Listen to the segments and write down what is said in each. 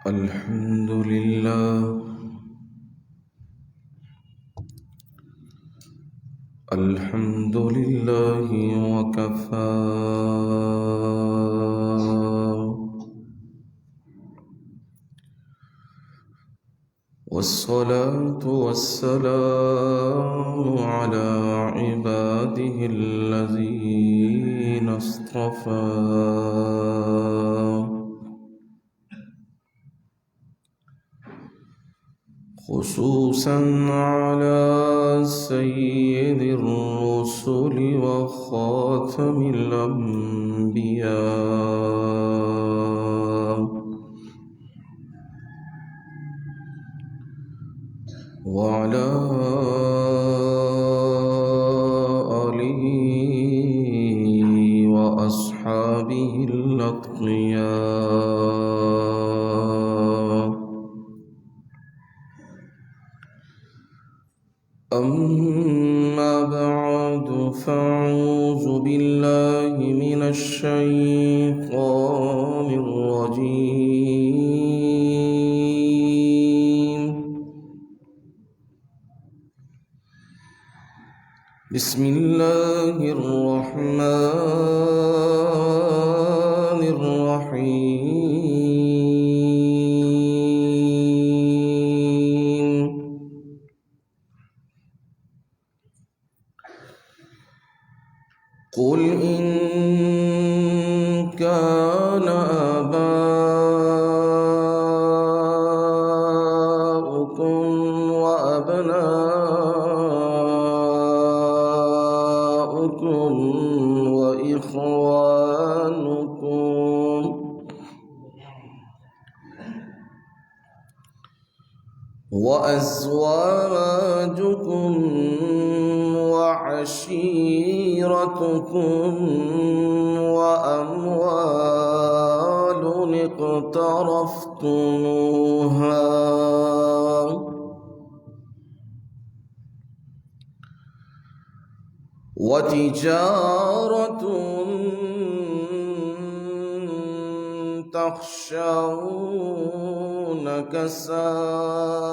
الحمد لله الحمد لله وكفى والصلاة والسلام على عباده الذين اصطفى خصوصا على سيد الرسل وخاتم الأنبياء وعلى آله وأصحابه الأتقياء. أما بعد فأعوذ بالله من الشيطان الرجيم. بسم الله الرحمن الرحيم. قل إن كان آباؤكم وأبناؤكم وإخوانكم وأزواجكم وعشيرتكم وأموال اقترفتموها وتجارة تخشون كسادها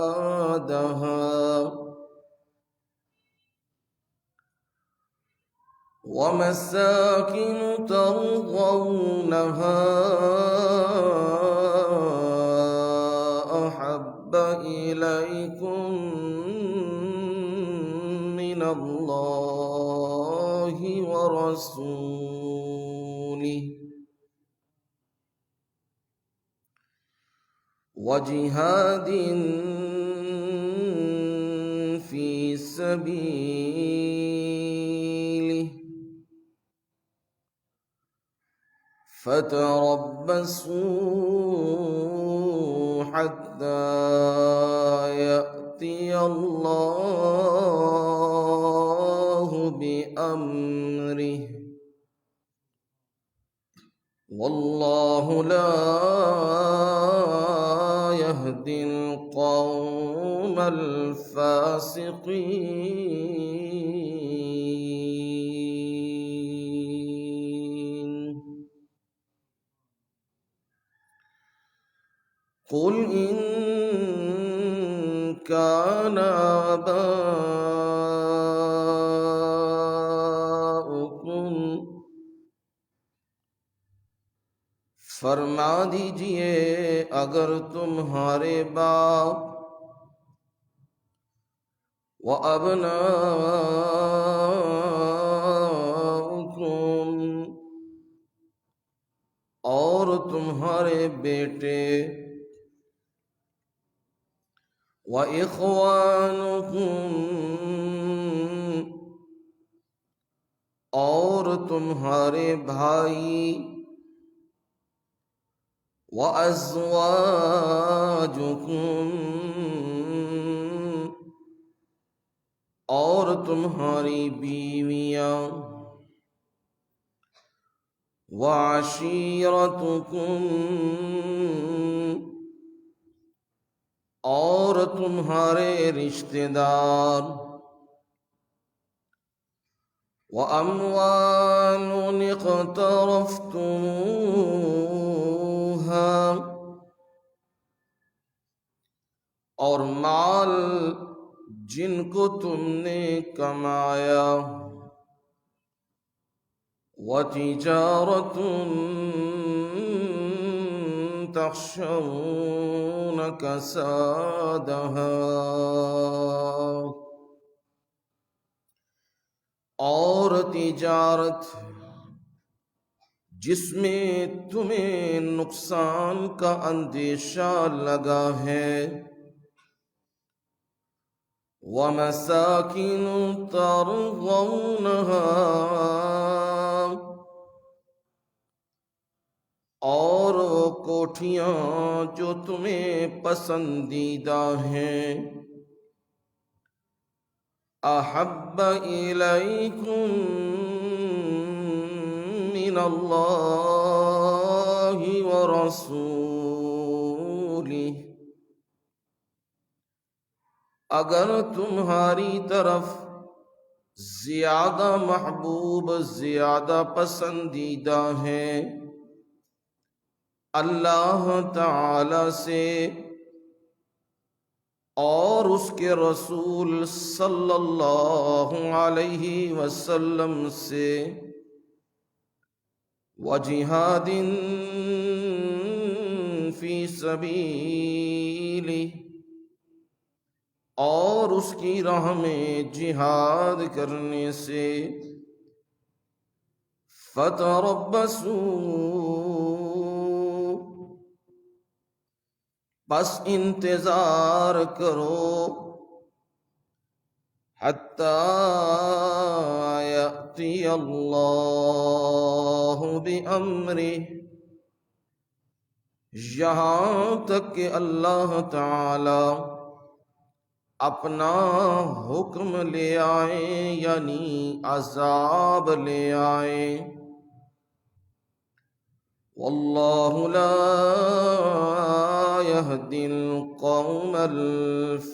ومساكن ترضونها أحب إليكم من الله ورسوله وجهاد في سبيله فتربصوا حتى يأتي الله بأمره والله لا يهدي القوم الفاسقين. قل إن كان آباؤكم فرما دیجئے اگر تمہارے باپ وَأَبْنَاؤُكُمْ اور تمہارے بیٹے وَإِخْوَانُكُمْ اور تمہارے بھائی وَأَزْوَاجُكُمْ اور تمہاری بیویاں وَعَشِيرَتُكُمْ اور تمہارے رشتہ دار وَأَمْوَالٌ اقْتَرَفْتُمُوهَا جن کو تم نے کمایا، وَتِجَارَةٌ تَخْشَوْنَ كَسَادَهَا، اور تجارت جس میں تمہیں نقصان کا اندیشہ لگا ہے، وَمَسَاكِنُ تَرْضَوْنَهَا، اور وہ کوٹھیاں جو تمہیں پسندیدہ ہیں، احب الیکم من اللہ ورسولہ، اگر تمہاری طرف زیادہ محبوب، زیادہ پسندیدہ ہیں اللہ تعالی سے اور اس کے رسول صلی اللہ علیہ وسلم سے، وجہاد فی سبیلہ، اور اس کی راہ میں جہاد کرنے سے، فتربصوا، بس انتظار کرو، حتی یأتی اللہ بأمرہ، یہاں تک کہ اللہ تعالی اپنا حکم لے آئیں، یعنی عذاب لے آئیں۔ واللہ لا يهدي القوم الفاسقین،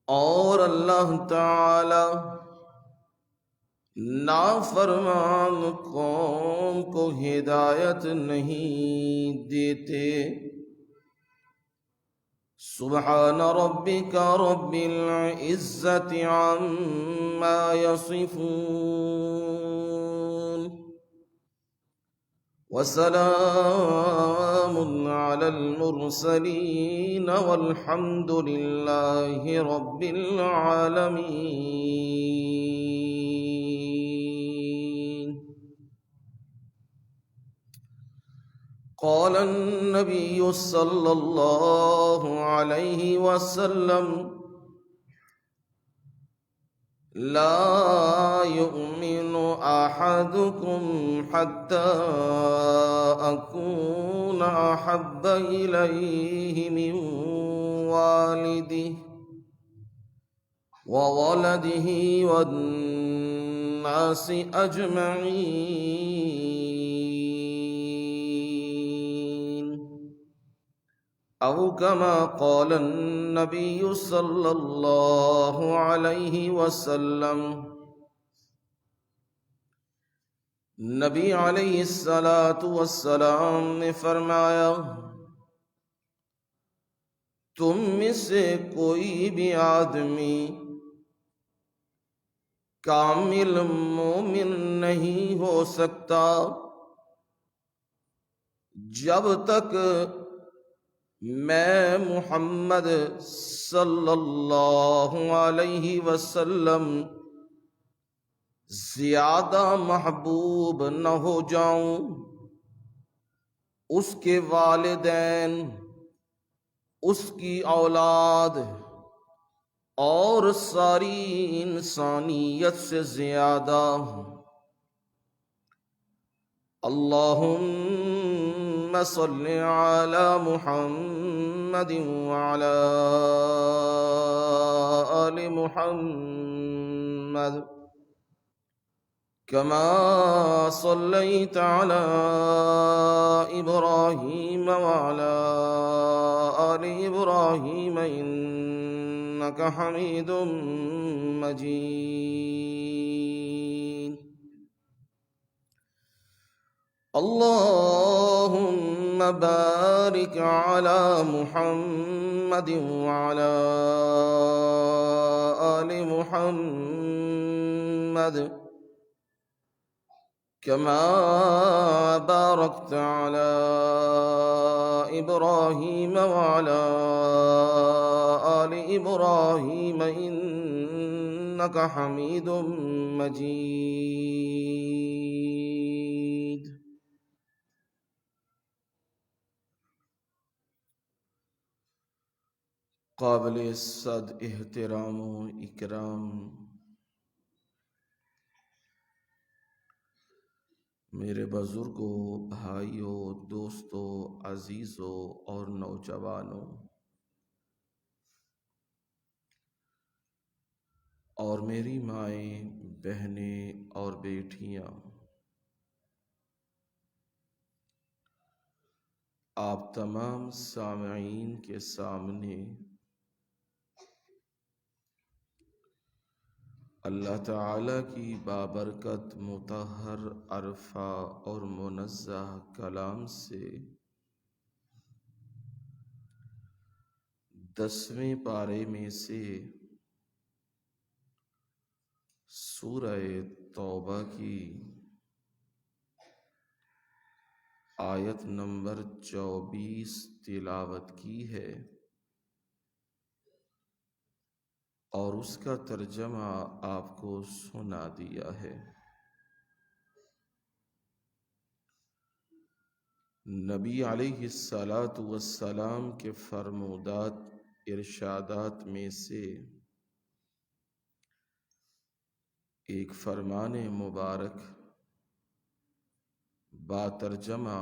اور اللہ تعالی نافرمان قوم کو ہدایت نہیں دیتے۔ سبحان ربک رب العزت عما یصفون، وسلام علی المرسلین، والحمد للہ رب العالمین۔ قال النبی صلی اللہ علیہ وسلم: لا يؤمن أحدكم حتى أكون أحب إليه من والده وولده والناس أجمعين، أو كما قال النبي صلی اللہ علیہ وسلم۔ نبی علیہ السلام نے فرمایا، تم میں سے کوئی بھی آدمی کامل مومن نہیں ہو سکتا جب تک میں محمد صلی اللہ علیہ وسلم زیادہ محبوب نہ ہو جاؤں، اس کے والدین، اس کی اولاد اور ساری انسانیت سے زیادہ۔ اللہم صل علی محمد وعلی آل محمد، کما صلیت علی ابراہیم وعلی آل ابراہیم انک حمید مجید۔ اللهم بارك على محمد وعلى آل محمد كما باركت على إبراهيم وعلى آل إبراهيم إنك حميد مجيد. قابل صد احترام و اکرام میرے بزرگوں، بھائیوں، دوستوں، عزیزوں اور نوجوانوں اور میری مائیں، بہنیں اور بیٹیاں، آپ تمام سامعین کے سامنے اللہ تعالیٰ کی بابرکت مطہر عرفہ اور منزہ کلام سے 10ویں پارے میں سے سورہ توبہ کی آیت نمبر 24 تلاوت کی ہے اور اس کا ترجمہ آپ کو سنا دیا ہے۔ نبی علیہ السلام کے فرمودات، ارشادات میں سے ایک فرمان مبارک با ترجمہ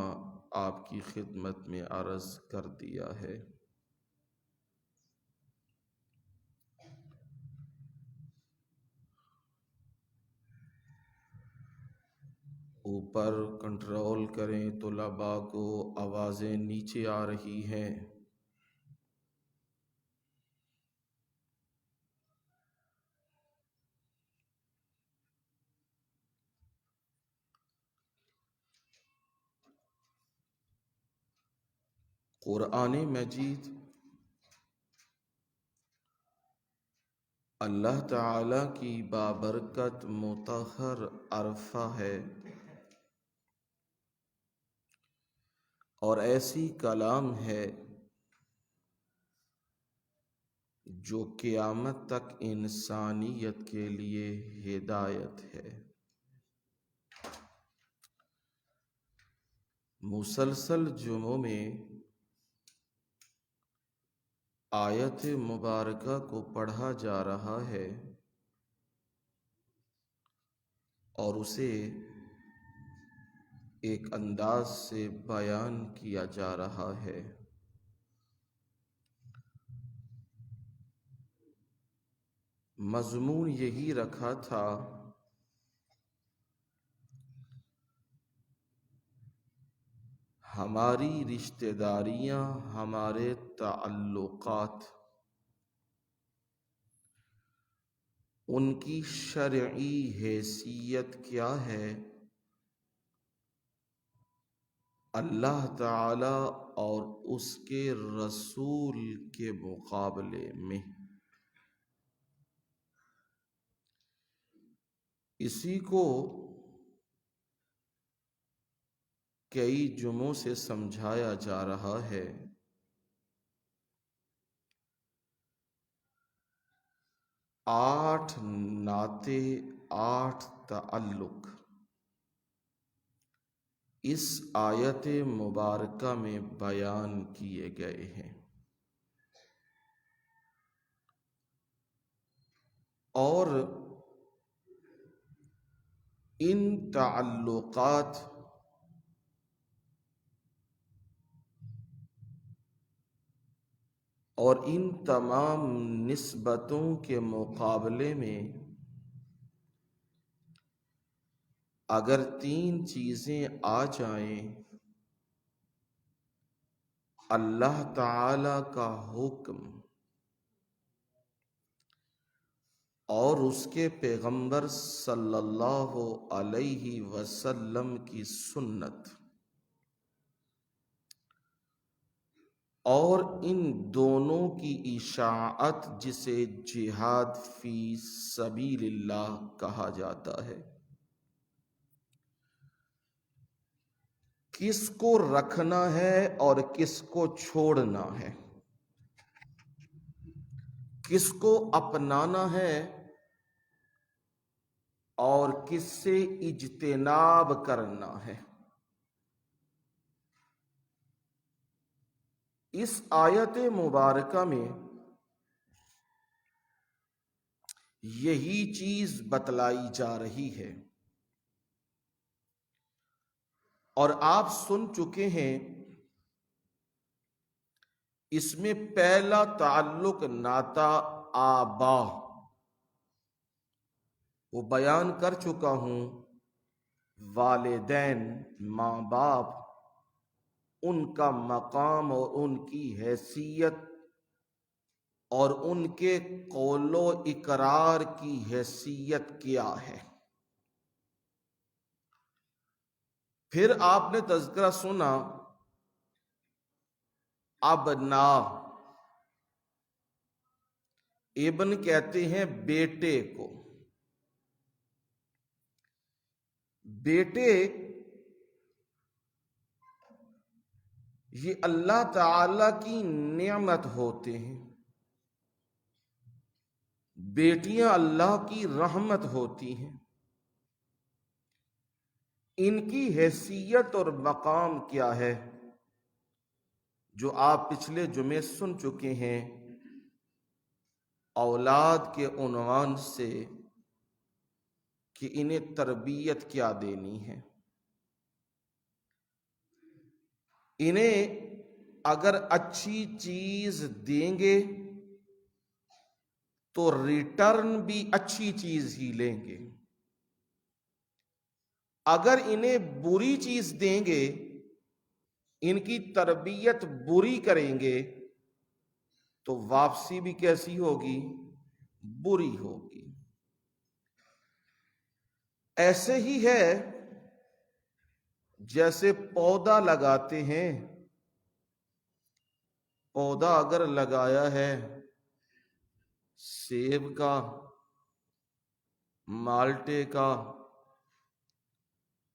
آپ کی خدمت میں عرض کر دیا ہے۔ اوپر کنٹرول کریں طلباء کو، آوازیں نیچے آ رہی ہیں۔ قرآن مجید اللہ تعالیٰ کی بابرکت مطہر عرفہ ہے اور ایسی کلام ہے جو قیامت تک انسانیت کے لیے ہدایت ہے۔ مسلسل جمعوں میں آیت مبارکہ کو پڑھا جا رہا ہے اور اسے ایک انداز سے بیان کیا جا رہا ہے۔ مضمون یہی رکھا تھا ہماری رشتہ داریاں، ہمارے تعلقات، ان کی شرعی حیثیت کیا ہے اللہ تعالی اور اس کے رسول کے مقابلے میں۔ اسی کو کئی جمعوں سے سمجھایا جا رہا ہے۔ 8 نعتیں، 8 تعلق اس آیت مبارکہ میں بیان کیے گئے ہیں اور ان تعلقات اور ان تمام نسبتوں کے مقابلے میں اگر 3 چیزیں آ جائیں، اللہ تعالی کا حکم اور اس کے پیغمبر صلی اللہ علیہ وسلم کی سنت، اور ان دونوں کی اشاعت جسے جہاد فی سبیل اللہ کہا جاتا ہے، کس کو رکھنا ہے اور کس کو چھوڑنا ہے، کس کو اپنانا ہے اور کس سے اجتناب کرنا ہے، اس آیت مبارکہ میں یہی چیز بتلائی جا رہی ہے۔ اور آپ سن چکے ہیں اس میں پہلا تعلق ناتا آبا، وہ بیان کر چکا ہوں، والدین، ماں باپ، ان کا مقام اور ان کی حیثیت اور ان کے قول و اقرار کی حیثیت کیا ہے۔ پھر آپ نے تذکرہ سنا ابنا، ابن کہتے ہیں بیٹے کو، بیٹے یہ اللہ تعالی کی نعمت ہوتے ہیں، بیٹیاں اللہ کی رحمت ہوتی ہیں۔ ان کی حیثیت اور مقام کیا ہے جو آپ پچھلے جمعے سن چکے ہیں، اولاد کے عنوان سے، کہ انہیں تربیت کیا دینی ہے۔ انہیں اگر اچھی چیز دیں گے تو ریٹرن بھی اچھی چیز ہی لیں گے، اگر انہیں بری چیز دیں گے، ان کی تربیت بری کریں گے تو واپسی بھی کیسی ہوگی؟ بری ہوگی۔ ایسے ہی ہے جیسے پودا لگاتے ہیں، پودا اگر لگایا ہے سیب کا، مالٹے کا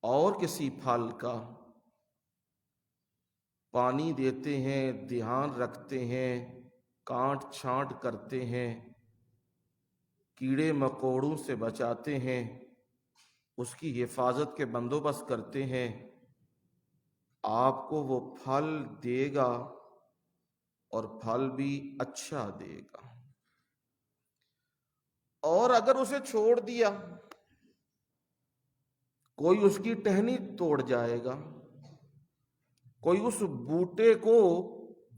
اور کسی پھل کا، پانی دیتے ہیں، دھیان رکھتے ہیں، کانٹ چھانٹ کرتے ہیں، کیڑے مکوڑوں سے بچاتے ہیں، اس کی حفاظت کے بندوبست کرتے ہیں، آپ کو وہ پھل دے گا اور پھل بھی اچھا دے گا۔ اور اگر اسے چھوڑ دیا، کوئی اس کی ٹہنی توڑ جائے گا، کوئی اس بوٹے کو،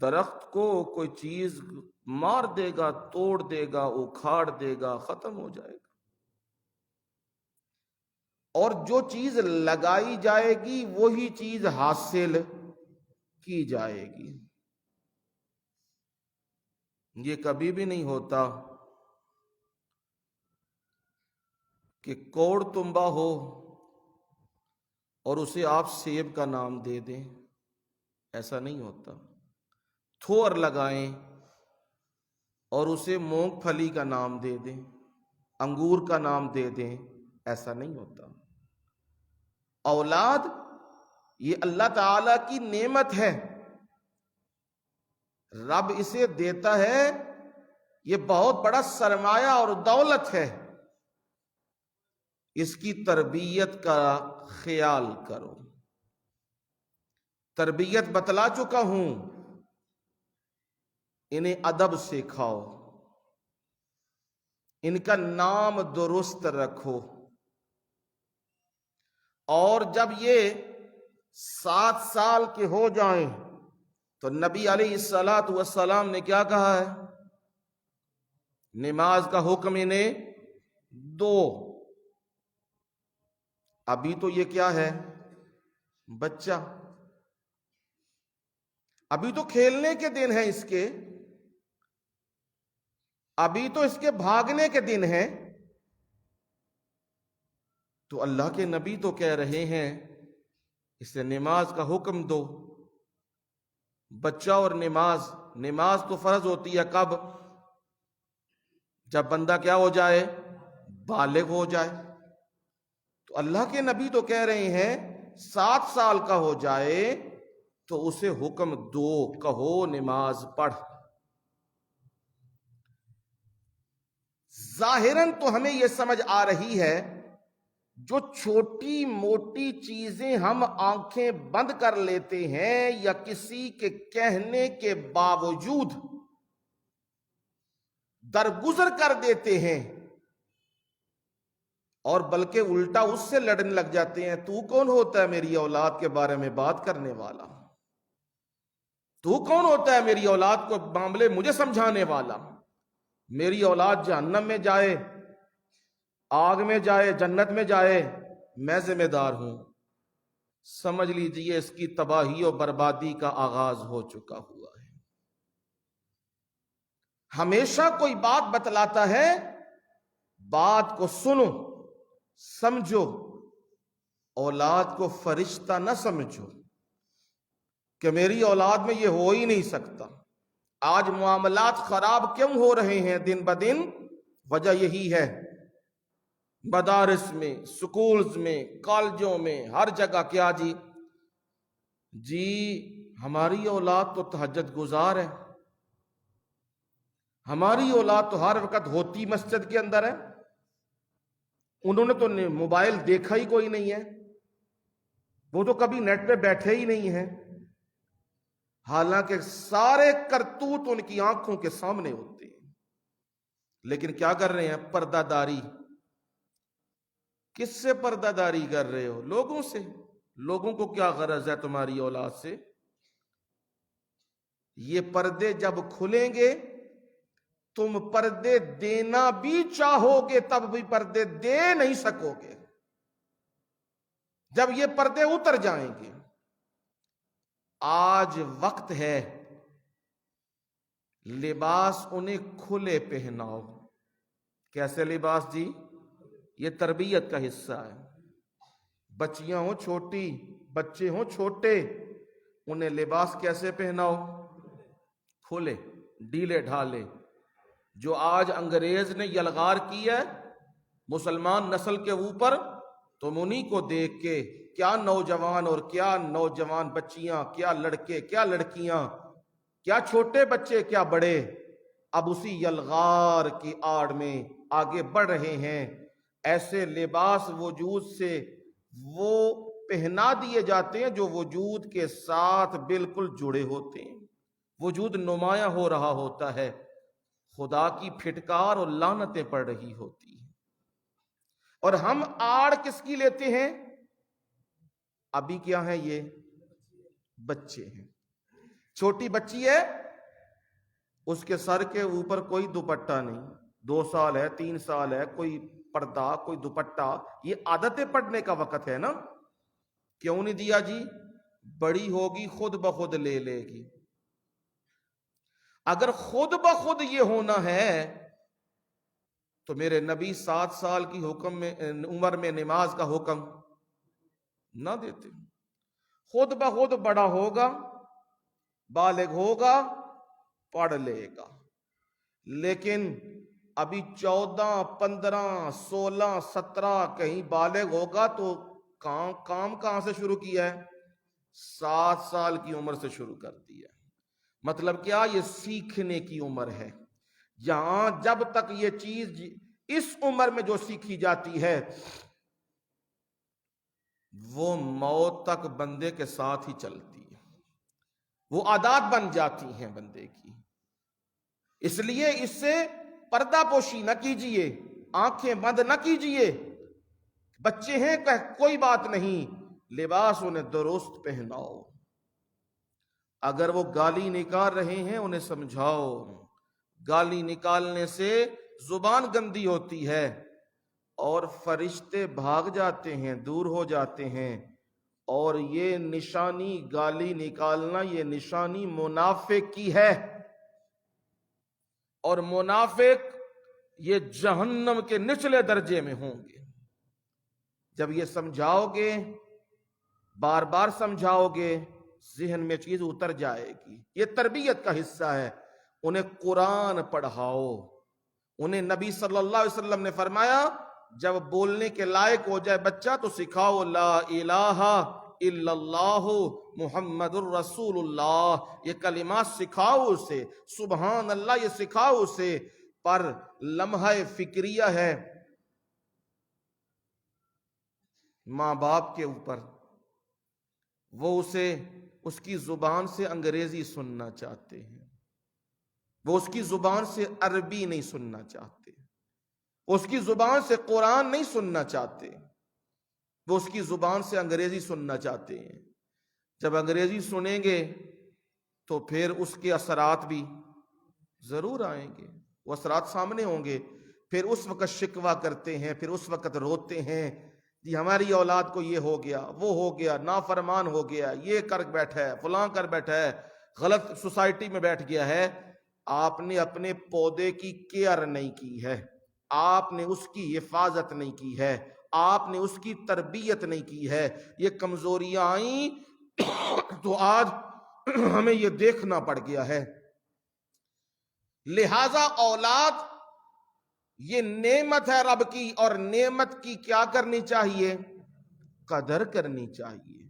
درخت کو کوئی چیز مار دے گا، توڑ دے گا، اکھاڑ دے گا، ختم ہو جائے گا۔ اور جو چیز لگائی جائے گی وہی چیز حاصل کی جائے گی۔ یہ کبھی بھی نہیں ہوتا کہ کوڑ تمبا ہو اور اسے آپ سیب کا نام دے دیں، ایسا نہیں ہوتا۔ تھور لگائیں اور اسے مونگ پھلی کا نام دے دیں، انگور کا نام دے دیں، ایسا نہیں ہوتا۔ اولاد یہ اللہ تعالی کی نعمت ہے، رب اسے دیتا ہے، یہ بہت بڑا سرمایہ اور دولت ہے، اس کی تربیت کا خیال کرو۔ تربیت بتلا چکا ہوں، انہیں ادب سکھاؤ، ان کا نام درست رکھو، اور جب یہ 7 سال کے ہو جائیں تو نبی علیہ السلام نے کیا کہا ہے؟ نماز کا حکم انہیں دو۔ ابھی تو یہ کیا ہے؟ بچہ، ابھی تو کھیلنے کے دن ہیں اس کے، ابھی تو اس کے بھاگنے کے دن ہیں، تو اللہ کے نبی تو کہہ رہے ہیں اسے نماز کا حکم دو۔ بچہ اور نماز، نماز تو فرض ہوتی ہے کب؟ جب بندہ کیا ہو جائے؟ بالغ ہو جائے۔ تو اللہ کے نبی تو کہہ رہے ہیں 7 سال کا ہو جائے تو اسے حکم دو، کہو نماز پڑھ۔ ظاہراً تو ہمیں یہ سمجھ آ رہی ہے جو چھوٹی موٹی چیزیں ہم آنکھیں بند کر لیتے ہیں یا کسی کے کہنے کے باوجود درگزر کر دیتے ہیں، اور بلکہ الٹا اس سے لڑنے لگ جاتے ہیں، تو کون ہوتا ہے میری اولاد کے بارے میں بات کرنے والا؟ تو کون ہوتا ہے میری اولاد کو معاملے مجھے سمجھانے والا؟ میری اولاد جہنم میں جائے، آگ میں جائے، جنت میں جائے، میں ذمہ دار ہوں۔ سمجھ لیجئے اس کی تباہی و بربادی کا آغاز ہو چکا ہوا ہے۔ ہمیشہ کوئی بات بتلاتا ہے، بات کو سنو، سمجھو، اولاد کو فرشتہ نہ سمجھو کہ میری اولاد میں یہ ہو ہی نہیں سکتا۔ آج معاملات خراب کیوں ہو رہے ہیں دن بدن؟ وجہ یہی ہے، مدارس میں، سکولز میں، کالجوں میں، ہر جگہ کیا جی ہماری اولاد تو تہجد گزار ہے، ہماری اولاد تو ہر وقت ہوتی مسجد کے اندر ہے، انہوں نے تو موبائل دیکھا ہی کوئی نہیں ہے، وہ تو کبھی نیٹ پہ بیٹھے ہی نہیں ہیں۔ حالانکہ سارے کرتوت ان کی آنکھوں کے سامنے ہوتے ہیں، لیکن کیا کر رہے ہیں؟ پردہ داری۔ کس سے پردہ داری کر رہے ہو؟ لوگوں سے۔ لوگوں کو کیا غرض ہے تمہاری اولاد سے؟ یہ پردے جب کھلیں گے تم پردے دینا بھی چاہو گے تب بھی پردے دے نہیں سکو گے، جب یہ پردے اتر جائیں گے۔ آج وقت ہے لباس انہیں کھلے پہناؤ۔ کیسے لباس جی؟ یہ تربیت کا حصہ ہے۔ بچیاں ہوں چھوٹی، بچے ہوں چھوٹے، انہیں لباس کیسے پہناؤ؟ کھلے، ڈھیلے ڈھالے۔ جو آج انگریز نے یلغار کی ہے مسلمان نسل کے اوپر، تم انہی کو دیکھ کے کیا نوجوان اور کیا نوجوان بچیاں، کیا لڑکے، کیا لڑکیاں، کیا چھوٹے بچے، کیا بڑے، اب اسی یلغار کی آڑ میں آگے بڑھ رہے ہیں۔ ایسے لباس وجود سے وہ پہنا دیے جاتے ہیں جو وجود کے ساتھ بالکل جڑے ہوتے ہیں، وجود نمایاں ہو رہا ہوتا ہے، خدا کی پھٹکار اور لعنتیں پڑ رہی ہوتی ہیں۔ اور ہم آڑ کس کی لیتے ہیں؟ ابھی کیا ہے؟ یہ بچے ہیں۔ چھوٹی بچی ہے، اس کے سر کے اوپر کوئی دوپٹہ نہیں، 2 سال ہے، 3 سال ہے، کوئی پردہ، کوئی دوپٹہ۔ یہ عادتیں پڑھنے کا وقت ہے نا؟ کیوں نہیں دیا جی؟ بڑی ہوگی خود بخود لے لے گی۔ اگر خود بخود یہ ہونا ہے تو میرے نبی 7 سال کی عمر میں نماز کا حکم نہ دیتے۔ خود بخود بڑا ہوگا، بالغ ہوگا، پڑھ لے گا۔ لیکن ابھی 14، 15، 16، 17 کہیں بالغ ہوگا تو کام کہاں سے شروع کیا ہے؟ 7 سال کی عمر سے شروع کر دیا۔ مطلب کیا؟ یہ سیکھنے کی عمر ہے۔ یہاں جب تک یہ چیز اس عمر میں جو سیکھی جاتی ہے وہ موت تک بندے کے ساتھ ہی چلتی ہے، وہ عادات بن جاتی ہیں بندے کی۔ اس لیے اس سے پردہ پوشی نہ کیجئے، آنکھیں بند نہ کیجئے۔ بچے ہیں کہ کوئی بات نہیں، لباس انہیں درست پہناؤ۔ اگر وہ گالی نکال رہے ہیں انہیں سمجھاؤ۔ گالی نکالنے سے زبان گندی ہوتی ہے اور فرشتے بھاگ جاتے ہیں، دور ہو جاتے ہیں، اور یہ نشانی، گالی نکالنا، یہ نشانی منافق کی ہے، اور منافق یہ جہنم کے نچلے درجے میں ہوں گے۔ جب یہ سمجھاؤ گے، بار بار سمجھاؤ گے، ذہن میں چیز اتر جائے گی. یہ تربیت کا حصہ ہے. انہیں قرآن پڑھاؤ. انہیں نبی صلی اللہ علیہ وسلم نے فرمایا جب بولنے کے لائق ہو جائے بچہ تو سکھاؤ لا الہ الا اللہ محمد الرسول اللہ. یہ کلمات سکھاؤ اسے. سبحان اللہ یہ سکھاؤ اسے. پر لمحہ فکریہ ہے ماں باپ کے اوپر. وہ اسے اس کی زبان سے انگریزی سننا چاہتے ہیں. وہ اس کی زبان سے عربی نہیں سننا چاہتے. اس کی زبان سے قرآن نہیں سننا چاہتے. وہ اس کی زبان سے انگریزی سننا چاہتے ہیں. جب انگریزی سنیں گے تو پھر اس کے اثرات بھی ضرور آئیں گے. وہ اثرات سامنے ہوں گے. پھر اس وقت شکوہ کرتے ہیں, پھر اس وقت روتے ہیں جی ہماری اولاد کو یہ ہو گیا, وہ ہو گیا, نافرمان ہو گیا, یہ کر بیٹھا ہے, فلاں کر بیٹھا ہے, غلط سوسائٹی میں بیٹھ گیا ہے. آپ نے اپنے پودے کی کیئر نہیں کی ہے. آپ نے اس کی حفاظت نہیں کی ہے. آپ نے اس کی تربیت نہیں کی ہے. یہ کمزوریاں آئیں تو آج ہمیں یہ دیکھنا پڑ گیا ہے. لہذا اولاد یہ نعمت ہے رب کی, اور نعمت کی کیا کرنی چاہیے؟ قدر کرنی چاہیے.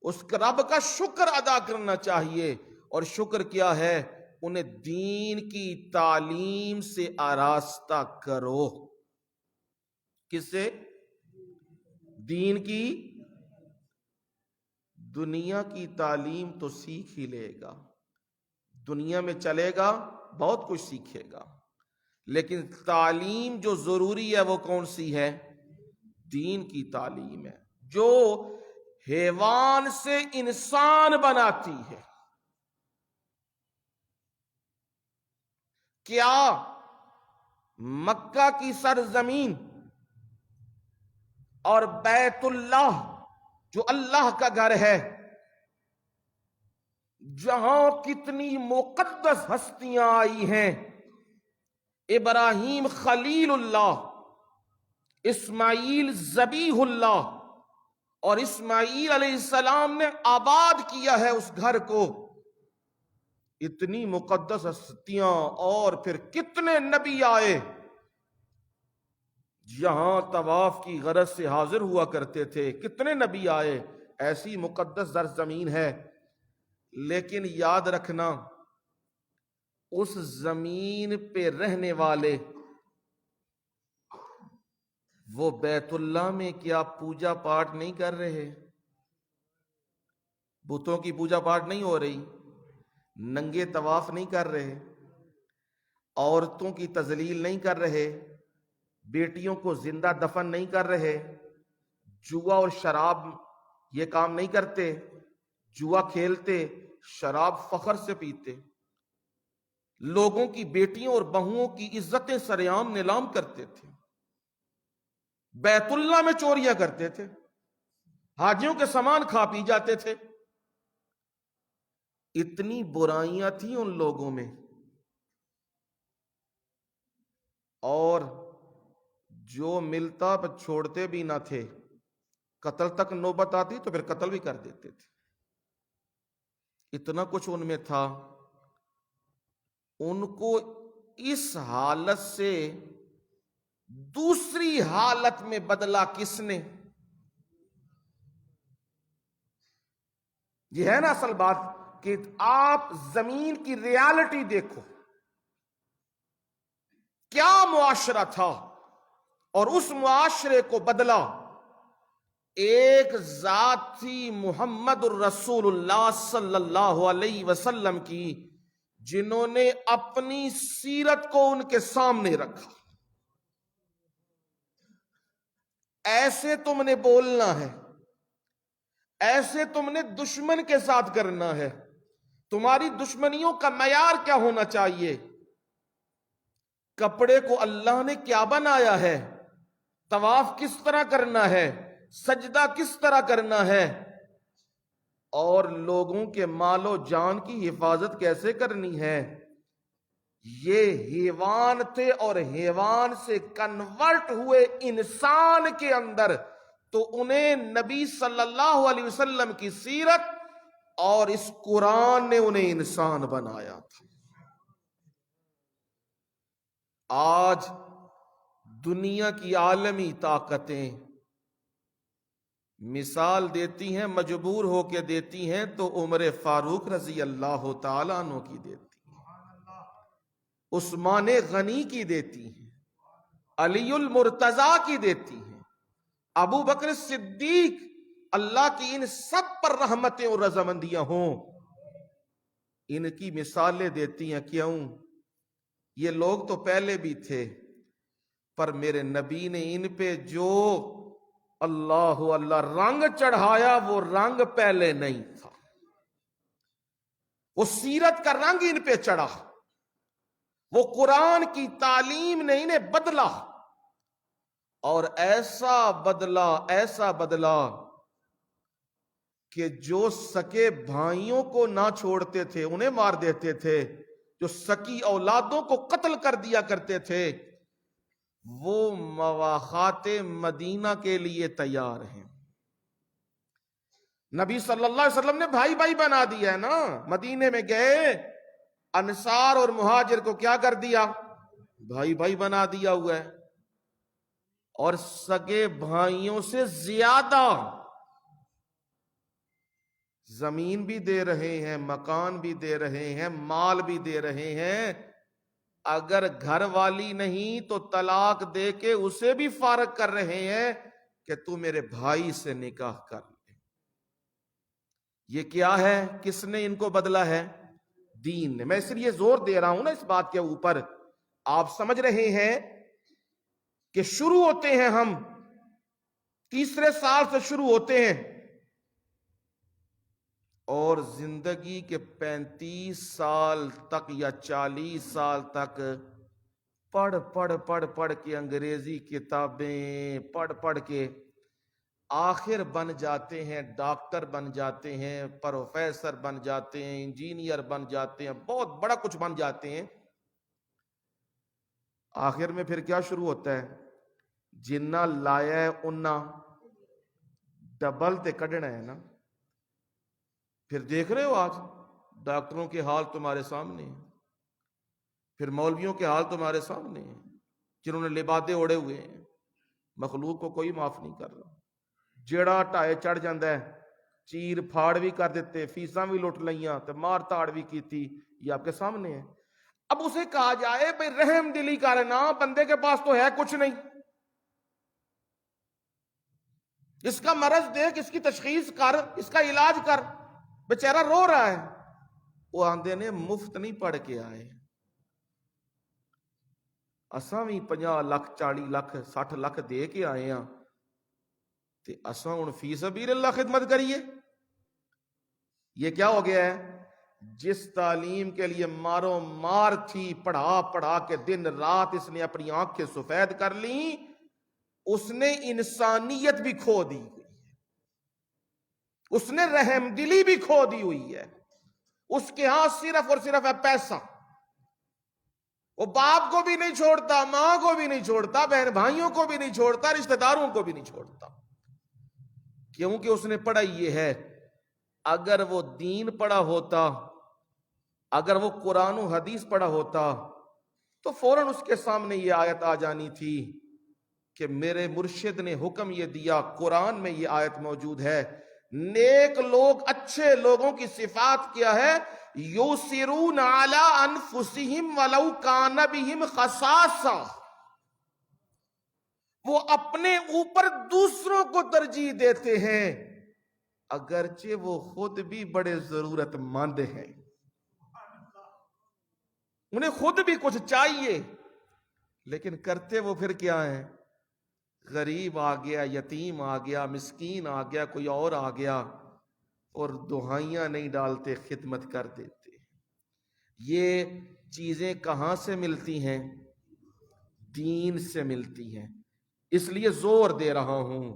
اس رب کا شکر ادا کرنا چاہیے. اور شکر کیا ہے؟ انہیں دین کی تعلیم سے آراستہ کرو. کس سے؟ دین کی. دنیا کی تعلیم تو سیکھ ہی لے گا, دنیا میں چلے گا, بہت کچھ سیکھے گا, لیکن تعلیم جو ضروری ہے وہ کون سی ہے؟ دین کی تعلیم ہے, جو حیوان سے انسان بناتی ہے. کیا مکہ کی سرزمین اور بیت اللہ جو اللہ کا گھر ہے, جہاں کتنی مقدس ہستیاں آئی ہیں, ابراہیم خلیل اللہ, اسماعیل ذبیح اللہ, اور اسماعیل علیہ السلام نے آباد کیا ہے اس گھر کو. اتنی مقدس ہستیاں, اور پھر کتنے نبی آئے جہاں طواف کی غرض سے حاضر ہوا کرتے تھے. کتنے نبی آئے, ایسی مقدس سرزمین ہے. لیکن یاد رکھنا اس زمین پہ رہنے والے وہ بیت اللہ میں کیا پوجا پاٹ نہیں کر رہے؟ بتوں کی پوجا پاٹ نہیں ہو رہی, ننگے طواف نہیں کر رہے, عورتوں کی تذلیل نہیں کر رہے, بیٹیوں کو زندہ دفن نہیں کر رہے, جوا اور شراب یہ کام نہیں کرتے, جوا کھیلتے, شراب فخر سے پیتے, لوگوں کی بیٹیوں اور بہوؤں کی عزتیں سریعام نیلام کرتے تھے, بیت اللہ میں چوریاں کرتے تھے, حاجیوں کے سامان کھا پی جاتے تھے. اتنی برائیاں تھیں ان لوگوں میں, اور جو ملتا چھوڑتے بھی نہ تھے. قتل تک نوبت آتی تو پھر قتل بھی کر دیتے تھے. اتنا کچھ ان میں تھا. ان کو اس حالت سے دوسری حالت میں بدلا کس نے؟ یہ ہے نا اصل بات, کہ آپ زمین کی ریالٹی دیکھو, کیا معاشرہ تھا, اور اس معاشرے کو بدلا ایک ذات تھی محمد الرسول اللہ صلی اللہ علیہ وسلم کی, جنہوں نے اپنی سیرت کو ان کے سامنے رکھا. ایسے تم نے بولنا ہے, ایسے تم نے دشمن کے ساتھ کرنا ہے. تمہاری دشمنیوں کا معیار کیا ہونا چاہیے؟ کپڑے کو اللہ نے کیا بنایا ہے, طواف کس طرح کرنا ہے, سجدہ کس طرح کرنا ہے, اور لوگوں کے مال و جان کی حفاظت کیسے کرنی ہے. یہ حیوان تھے, اور حیوان سے کنورٹ ہوئے انسان کے اندر, تو انہیں نبی صلی اللہ علیہ وسلم کی سیرت اور اس قرآن نے انہیں انسان بنایا تھا۔ آج دنیا کی عالمی طاقتیں مثال دیتی ہیں، مجبور ہو کے دیتی ہیں تو عمر فاروق رضی اللہ تعالیٰ عنہ کی دیتی ہیں، عثمان غنی کی دیتی ہیں، علی المرتضی کی دیتی ہیں، ابو بکر صدیق، اللہ کی ان سب پر رحمتیں اور رضامندیاں ہوں، ان کی مثالیں دیتی ہیں۔ کیوں؟ یہ لوگ تو پہلے بھی تھے، پر میرے نبی نے ان پہ جو اللہ اللہ رنگ چڑھایا وہ رنگ پہلے نہیں تھا، وہ سیرت کا رنگ ان پہ چڑھا، وہ قرآن کی تعلیم نے انہیں بدلا، اور ایسا بدلا کہ جو سکے بھائیوں کو نہ چھوڑتے تھے انہیں مار دیتے تھے، جو سکی اولادوں کو قتل کر دیا کرتے تھے، وہ مواخات مدینہ کے لیے تیار ہیں۔ نبی صلی اللہ علیہ وسلم نے بھائی بھائی بنا دیا ہے نا، مدینے میں گئے انصار اور مہاجر کو کیا کر دیا؟ بھائی بھائی بنا دیا ہوا ہے، اور سگے بھائیوں سے زیادہ زمین بھی دے رہے ہیں، مکان بھی دے رہے ہیں، مال بھی دے رہے ہیں، اگر گھر والی نہیں تو طلاق دے کے اسے بھی فارغ کر رہے ہیں کہ تو میرے بھائی سے نکاح کر لے۔ یہ کیا ہے؟ کس نے ان کو بدلا ہے؟ دین نے۔ میں اس لیے زور دے رہا ہوں نا اس بات کے اوپر، آپ سمجھ رہے ہیں کہ شروع ہوتے ہیں ہم تیسرے سال سے شروع ہوتے ہیں، اور زندگی کے 35 سال تک یا 40 سال تک پڑھ کے انگریزی کتابیں پڑھ کے آخر بن جاتے ہیں، ڈاکٹر بن جاتے ہیں، پروفیسر بن جاتے ہیں، انجینئر بن جاتے ہیں، بہت بڑا کچھ بن جاتے ہیں۔ آخر میں پھر کیا شروع ہوتا ہے؟ جنہ لایا ہے انہ ڈبل تے کڈنا ہے نا۔ پھر دیکھ رہے ہو آج ڈاکٹروں کے حال تمہارے سامنے ہیں، پھر مولویوں کے حال تمہارے سامنے ہیں، جنہوں نے لبادے اوڑے ہوئے ہیں، مخلوق کو کوئی معاف نہیں کر رہا، جیڑا ٹائے چڑھ جاندہ ہے، چیر پھاڑ بھی کر دیتے، فیساں بھی لوٹ لیاں تے مار تاڑ بھی کی تھی، یہ آپ کے سامنے ہے۔ اب اسے کہا جائے بھئی رحم دلی کرنا، بندے کے پاس تو ہے کچھ نہیں، اس کا مرض دیکھ، اس کی تشخیص کر، اس کا علاج کر، بیچارہ رو رہا ہے۔ وہ آندے نے مفت نہیں پڑھ کے آئے، اساں بھی 50 لاکھ 40 لاکھ 60 لاکھ دے کے آئے ہیں تے اساں ہن فی سبیل اللہ خدمت کریے۔ یہ کیا ہو گیا ہے؟ جس تعلیم کے لیے مارو مار تھی، پڑھا کے دن رات اس نے اپنی آنکھیں سفید کر لیں، اس نے انسانیت بھی کھو دی ہوئی ہے، اس نے رحم دلی بھی کھو دی ہوئی ہے، اس کے ہاں صرف اور صرف ہے پیسہ۔ وہ باپ کو بھی نہیں چھوڑتا، ماں کو بھی نہیں چھوڑتا، بہن بھائیوں کو بھی نہیں چھوڑتا، رشتہ داروں کو بھی نہیں چھوڑتا، کیونکہ اس نے پڑھا یہ ہے۔ اگر وہ دین پڑھا ہوتا، اگر وہ قرآن و حدیث پڑھا ہوتا تو فوراً اس کے سامنے یہ آیت آ جانی تھی کہ میرے مرشد نے حکم یہ دیا، قرآن میں یہ آیت موجود ہے، نیک لوگ، اچھے لوگوں کی صفات کیا ہے؟ یُؤْثِرُونَ عَلَىٰ أَنفُسِهِمْ وَلَوْ كَانَ بِهِمْ خَصَاصَةٌ، وہ اپنے اوپر دوسروں کو ترجیح دیتے ہیں اگرچہ وہ خود بھی بڑے ضرورت مند ہیں، انہیں خود بھی کچھ چاہیے، لیکن کرتے وہ پھر کیا ہیں؟ غریب آ گیا، یتیم آ گیا، مسکین آ گیا، کوئی اور آ گیا، اور دہائیاں نہیں ڈالتے، خدمت کر دیتے۔ یہ چیزیں کہاں سے ملتی ہیں؟ دین سے ملتی ہیں۔ اس لیے زور دے رہا ہوں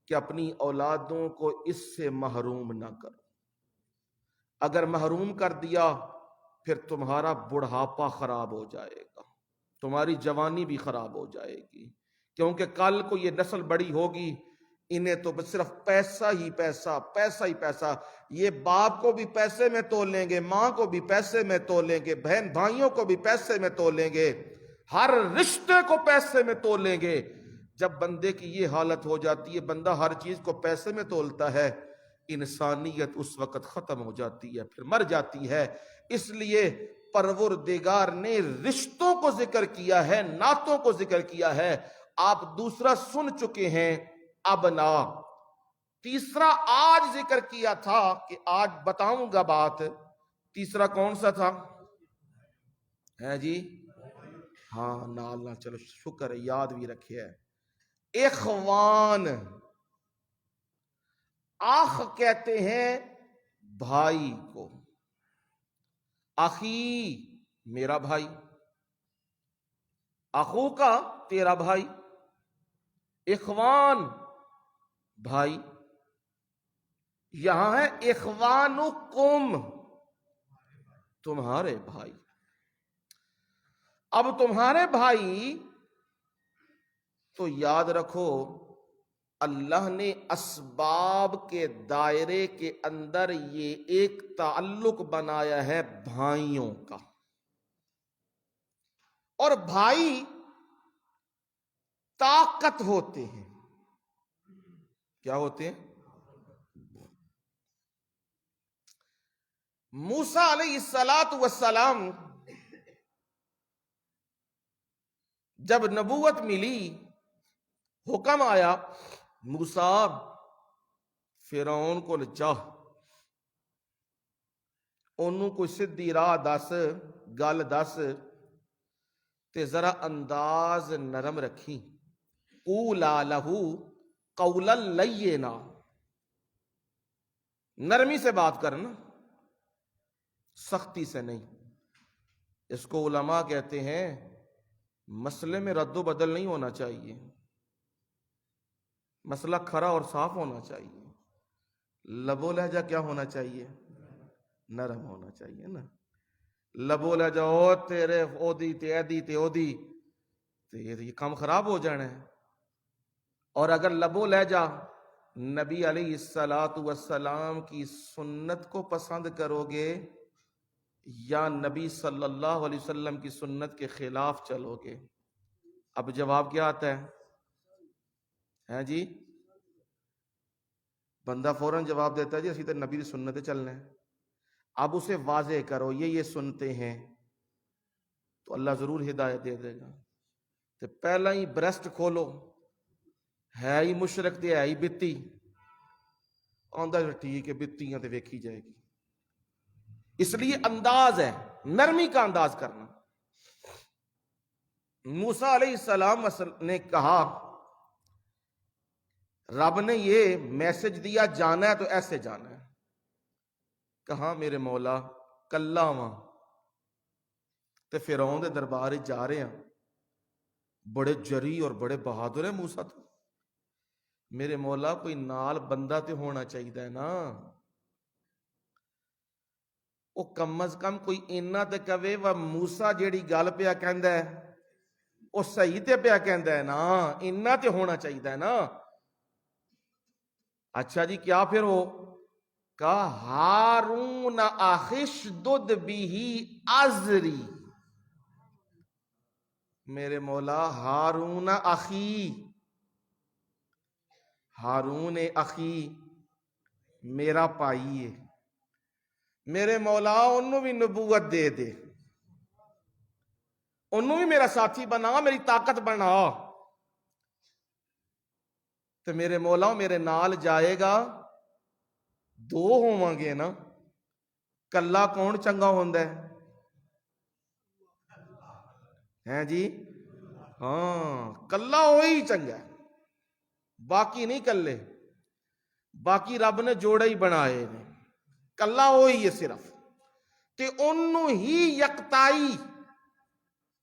کہ اپنی اولادوں کو اس سے محروم نہ کرو۔ اگر محروم کر دیا پھر تمہارا بڑھاپا خراب ہو جائے گا، تمہاری جوانی بھی خراب ہو جائے گی، کیونکہ کل کو یہ نسل بڑی ہوگی، انہیں تو بس صرف پیسہ ہی پیسہ، پیسہ ہی پیسہ. یہ باپ کو بھی پیسے میں تولیں گے، ماں کو بھی پیسے میں تولیں گے، بہن بھائیوں کو بھی پیسے میں تولیں گے، ہر رشتے کو پیسے میں تولیں گے. جب بندے کی یہ حالت ہو جاتی ہے، بندہ ہر چیز کو پیسے میں تولتا ہے، انسانیت اس وقت ختم ہو جاتی ہے، پھر مر جاتی ہے. اس لیے پروردگار نے رشتوں کو ذکر کیا ہے، نعتوں کو ذکر کیا ہے. آپ دوسرا سن چکے ہیں، ابنا. تیسرا آج ذکر کیا تھا کہ آج بتاؤں گا بات. تیسرا کون سا تھا؟ ہے جی، ہاں نال چلو شکر ہے، یاد بھی رکھے ہے. اخوان، آخ کہتے ہیں بھائی کو، اخی میرا بھائی، اخو کا تیرا بھائی، اخوان بھائی. یہاں ہے اخوانکم، تمہارے بھائی. اب تمہارے بھائی تو یاد رکھو، اللہ نے اسباب کے دائرے کے اندر یہ ایک تعلق بنایا ہے بھائیوں کا. اور بھائی طاقت ہوتے ہیں. کیا ہوتے ہیں؟ موسیٰ علیہ السلام جب نبوت ملی، حکم آیا موسیٰ فرعون کو جا، انہوں کوئی سدھی راہ دس، گل دس تے ذرا انداز نرم رکھی. قولا لہو قولا لینا، نرمی سے بات کرنا، سختی سے نہیں. اس کو علماء کہتے ہیں مسئلے میں رد و بدل نہیں ہونا چاہیے، مسئلہ کھرا اور صاف ہونا چاہیے. لب و لہجہ کیا ہونا چاہیے؟ نرم ہونا چاہیے نا. لب و لہجہ او تیرے او دی تے ایدی تے او دی تے یہ کام خراب ہو جانا ہے. اور اگر لب و لہجہ نبی علیہ السلام کی سنت کو پسند کرو گے یا نبی صلی اللہ علیہ وسلم کی سنت کے خلاف چلو گے؟ اب جواب کیا آتا ہے جی؟ بندہ فوراً جواب دیتا ہے جی اسی تو نبی کی سنت چلنا ہے. اب اسے واضح کرو یہ سنتے ہیں تو اللہ ضرور ہدایت دے دے گا. تو پہلا ہی بریسٹ کھولو، ہے ہی مشرک تے ہے ہی بتی، آندا ٹھیک ہے بتیاں تے ویکھی جائے گی. اس لیے انداز ہے نرمی کا انداز کرنا. موسیٰ علیہ السلام نے کہا رب نے یہ میسج دیا جانا ہے تو ایسے جانا ہے. کہاں میرے مولا کلا واں تے فرعون دے دربار جا رہے ہیں، بڑے جری اور بڑے بہادر ہیں موسیٰ. تو میرے مولا کوئی نال بندہ تے ہونا چاہیے نا، وہ کم از کم کوئی اینا تے کہے وا موسیٰ جیڑی گل پیا کہندا ہے وہ صحیح تے پیا کہندا ہے نا، اینا تے ہونا چاہیے نا. اچھا جی کیا پھر ہو؟ کہا ہارون اخشدد بیہی ازری، میرے مولا ہارون اخی، ہارون اخی میرا پائی ہے، میرے مولا انہوں بھی نبوت دے دے، انہوں بھی میرا ساتھی بنا، میری طاقت بنا. تو میرے مولا میرے نال جائے گا، دو ہوں گے نا، کلا کون چنگا ہوندا ہے جی؟ ہاں کلا وہی چنگا ہے، باقی نہیں کلے، باقی رب نے جوڑے ہی بنائے نے، کلا وہی ہے صرف. تے انہوں ہی یکتائی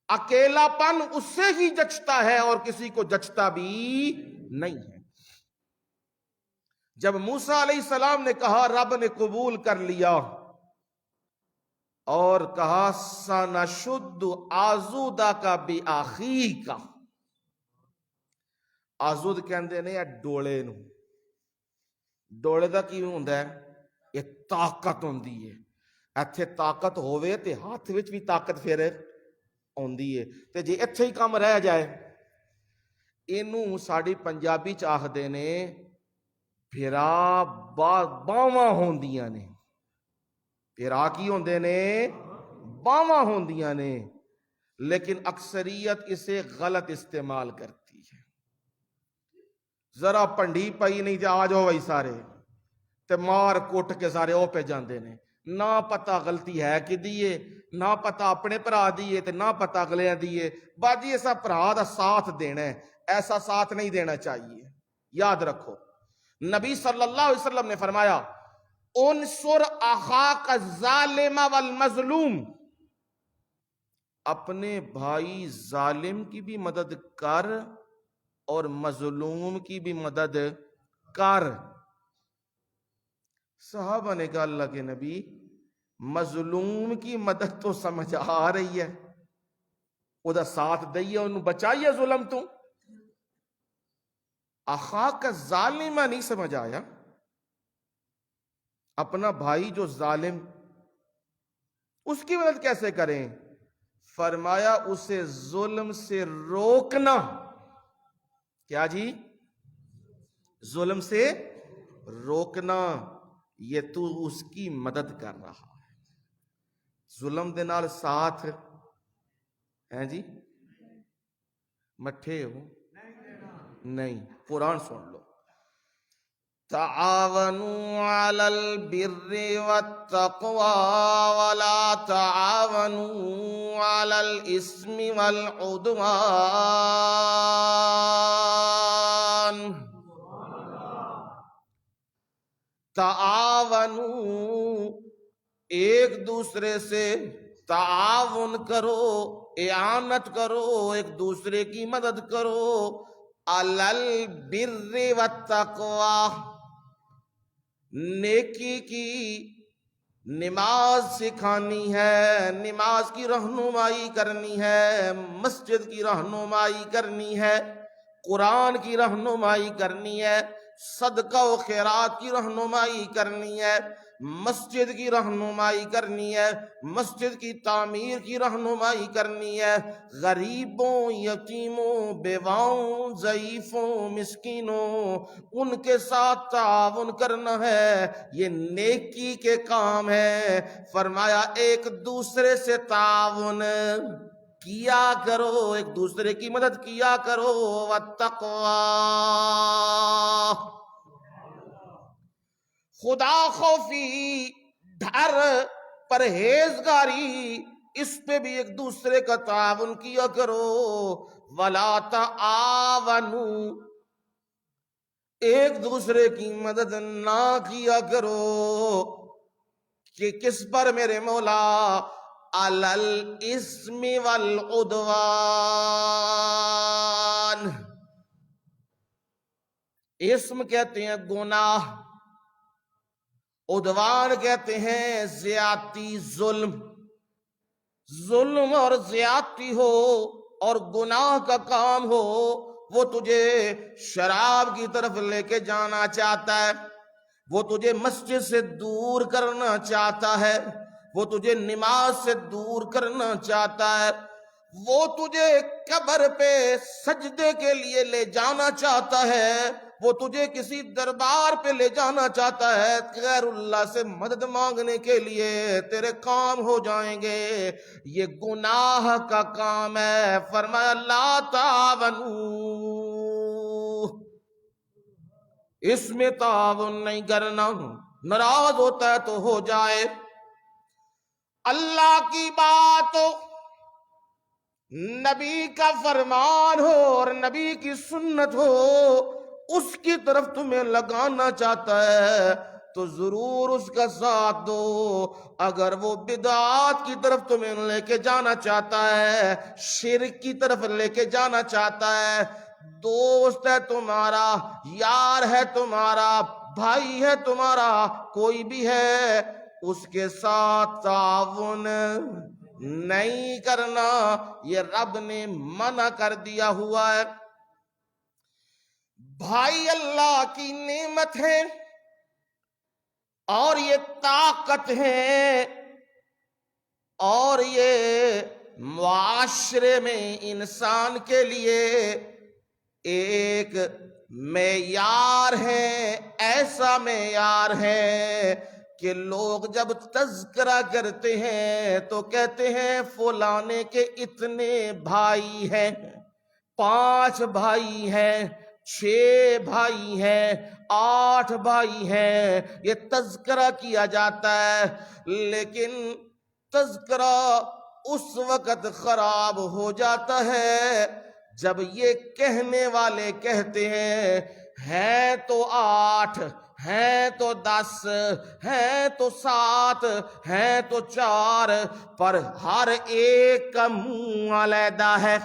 اکیلا پن اس سے ہی جچتا ہے اور کسی کو جچتا بھی نہیں ہے. جب موسیٰ علیہ السلام نے کہا رب نے قبول کر لیا اور کہا سنشد آزودہ کا بی آخی کا، آزود کہندے نے ڈولے نو، ਦੌੜਦਾ ਕੀ ਹੁੰਦਾ ਹੈ? ਇਹ ਤਾਕਤ ਹੁੰਦੀ ਹੈ। ਇੱਥੇ ਤਾਕਤ ਹੋਵੇ ਤੇ ਹੱਥ ਵਿੱਚ ਵੀ ਤਾਕਤ ਫਿਰ ਆਉਂਦੀ ਹੈ। ਤੇ ਜੇ ਇੱਥੇ ਹੀ ਕੰਮ ਰਹਿ ਜਾਏ, ਇਹਨੂੰ ਸਾਡੀ ਪੰਜਾਬੀ ਚ ਆਖਦੇ ਨੇ ਫੇਰਾ ਬਾਹਾਂ ਹੁੰਦੀਆਂ ਨੇ। ਫੇਰਾ ਕੀ ਹੁੰਦੇ ਨੇ? ਬਾਹਾਂ ਹੁੰਦੀਆਂ نے، لیکن اکثریت اسے غلط استعمال کرتی ہے۔ ذرا پنڈی پئی نہیں تے آ جاؤ بھائی سارے تے مار کٹ کے سارے او پہ جاندے نے، نہ پتہ غلطی ہے کہ دیئے، نہ پتہ اپنے پرا دیئے تے نہ پتہ اگلے دیئے۔ باجی ایسا پرا دا ساتھ دینا ہے، ایسا ساتھ نہیں دینا چاہیے۔ یاد رکھو نبی صلی اللہ علیہ وسلم نے فرمایا انصر اخاک الظالم والمظلوم، اپنے بھائی ظالم کی بھی مدد کر اور مظلوم کی بھی مدد کر۔ صحابہ نے کہا اللہ کے نبی مظلوم کی مدد تو سمجھ آ رہی ہے، وہ دا ساتھ دئیے انہوں بچائیے ظلم تو، اخاک ظالمہ نہیں سمجھ آیا۔ اپنا بھائی جو ظالم، اس کی مدد کیسے کریں؟ فرمایا اسے ظلم سے روکنا۔ کیا جی؟ ظلم سے روکنا، یہ تو اس کی مدد کر رہا ہے۔ ظلم دے نال ساتھ ہیں جی؟ مٹھے ہو نہیں، قرآن سن لو، تعاونوا علی البر والتقوی ولا تعاونوا علی الاسم والعدوان۔ تعاونوا، ایک دوسرے سے تعاون کرو، اعانت کرو، ایک دوسرے کی مدد کرو، علی البر والتقوی، نیکی کی نماز سکھانی ہے، نماز کی رہنمائی کرنی ہے، مسجد کی رہنمائی کرنی ہے، قرآن کی رہنمائی کرنی ہے، صدقہ و خیرات کی رہنمائی کرنی ہے، مسجد کی رہنمائی کرنی ہے، مسجد کی تعمیر کی رہنمائی کرنی ہے، غریبوں، یتیموں، بیواؤں، ضعیفوں، مسکینوں، ان کے ساتھ تعاون کرنا ہے، یہ نیکی کے کام ہے۔ فرمایا ایک دوسرے سے تعاون کیا کرو، ایک دوسرے کی مدد کیا کرو، والتقوی، خدا خوفی، ڈر، پرہیزگاری، اس پہ بھی ایک دوسرے کا تعاون کیا کرو۔ ولا تعاونوا، ایک دوسرے کی مدد نہ کیا کرو کہ کس پر میرے مولا؟ علی الاسم والعدوان، اسم کہتے ہیں گناہ، عدوان کہتے ہیں زیادتی، ظلم۔ ظلم اور زیادتی ہو اور گناہ کا کام ہو، وہ تجھے شراب کی طرف لے کے جانا چاہتا ہے، وہ تجھے مسجد سے دور کرنا چاہتا ہے، وہ تجھے نماز سے دور کرنا چاہتا ہے، وہ تجھے قبر پہ سجدے کے لیے لے جانا چاہتا ہے، وہ تجھے کسی دربار پہ لے جانا چاہتا ہے، غیر اللہ سے مدد مانگنے کے لیے تیرے کام ہو جائیں گے، یہ گناہ کا کام ہے۔ فرمایا لا تعاونوا، اس میں تعاون نہیں کرنا، ناراض ہوتا ہے تو ہو جائے، اللہ کی بات ہو، نبی کا فرمان ہو اور نبی کی سنت ہو، اس کی طرف تمہیں لگانا چاہتا ہے تو ضرور اس کا ساتھ دو۔ اگر وہ بدعات کی طرف تمہیں لے کے جانا چاہتا ہے، شرک کی طرف لے کے جانا چاہتا ہے، دوست ہے تمہارا، یار ہے تمہارا، بھائی ہے تمہارا، کوئی بھی ہے، اس کے ساتھ تعاون نہیں کرنا، یہ رب نے منع کر دیا ہوا ہے۔ بھائی اللہ کی نعمت ہے، اور یہ طاقت ہے، اور یہ معاشرے میں انسان کے لیے ایک معیار ہے، ایسا معیار ہے کہ لوگ جب تذکرہ کرتے ہیں تو کہتے ہیں فلانے کے اتنے بھائی ہیں، 5 بھائی ہیں، 6 بھائی ہیں، 8 بھائی ہیں، یہ تذکرہ کیا جاتا ہے۔ لیکن تذکرہ اس وقت خراب ہو جاتا ہے جب یہ کہنے والے کہتے ہیں تو 8، ہیں تو 10، ہیں تو 7، ہیں تو 4، پر ہر ایک کا منہ علیحدہ ہے،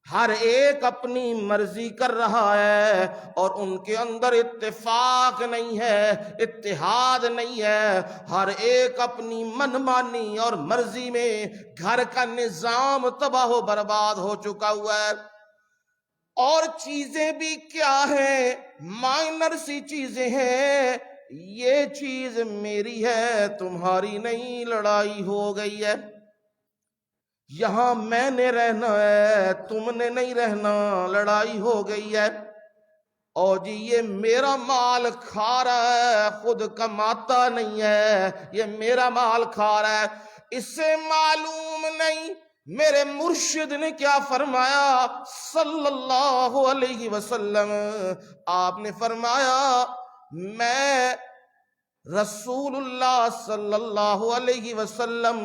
ہر ایک اپنی مرضی کر رہا ہے، اور ان کے اندر اتفاق نہیں ہے، اتحاد نہیں ہے، ہر ایک اپنی منمانی اور مرضی میں گھر کا نظام تباہ و برباد ہو چکا ہوا ہے۔ اور چیزیں بھی کیا ہیں، مائنر سی چیزیں ہیں، یہ چیز میری ہے تمہاری نہیں، لڑائی ہو گئی ہے، یہاں میں نے رہنا ہے تم نے نہیں رہنا، لڑائی ہو گئی ہے، اور جی یہ میرا مال کھا رہا ہے، خود کماتا نہیں ہے، یہ میرا مال کھا رہا ہے۔ اس سے معلوم نہیں میرے مرشد نے کیا فرمایا صلی اللہ علیہ وسلم، آپ نے فرمایا میں رسول اللہ صلی اللہ علیہ وسلم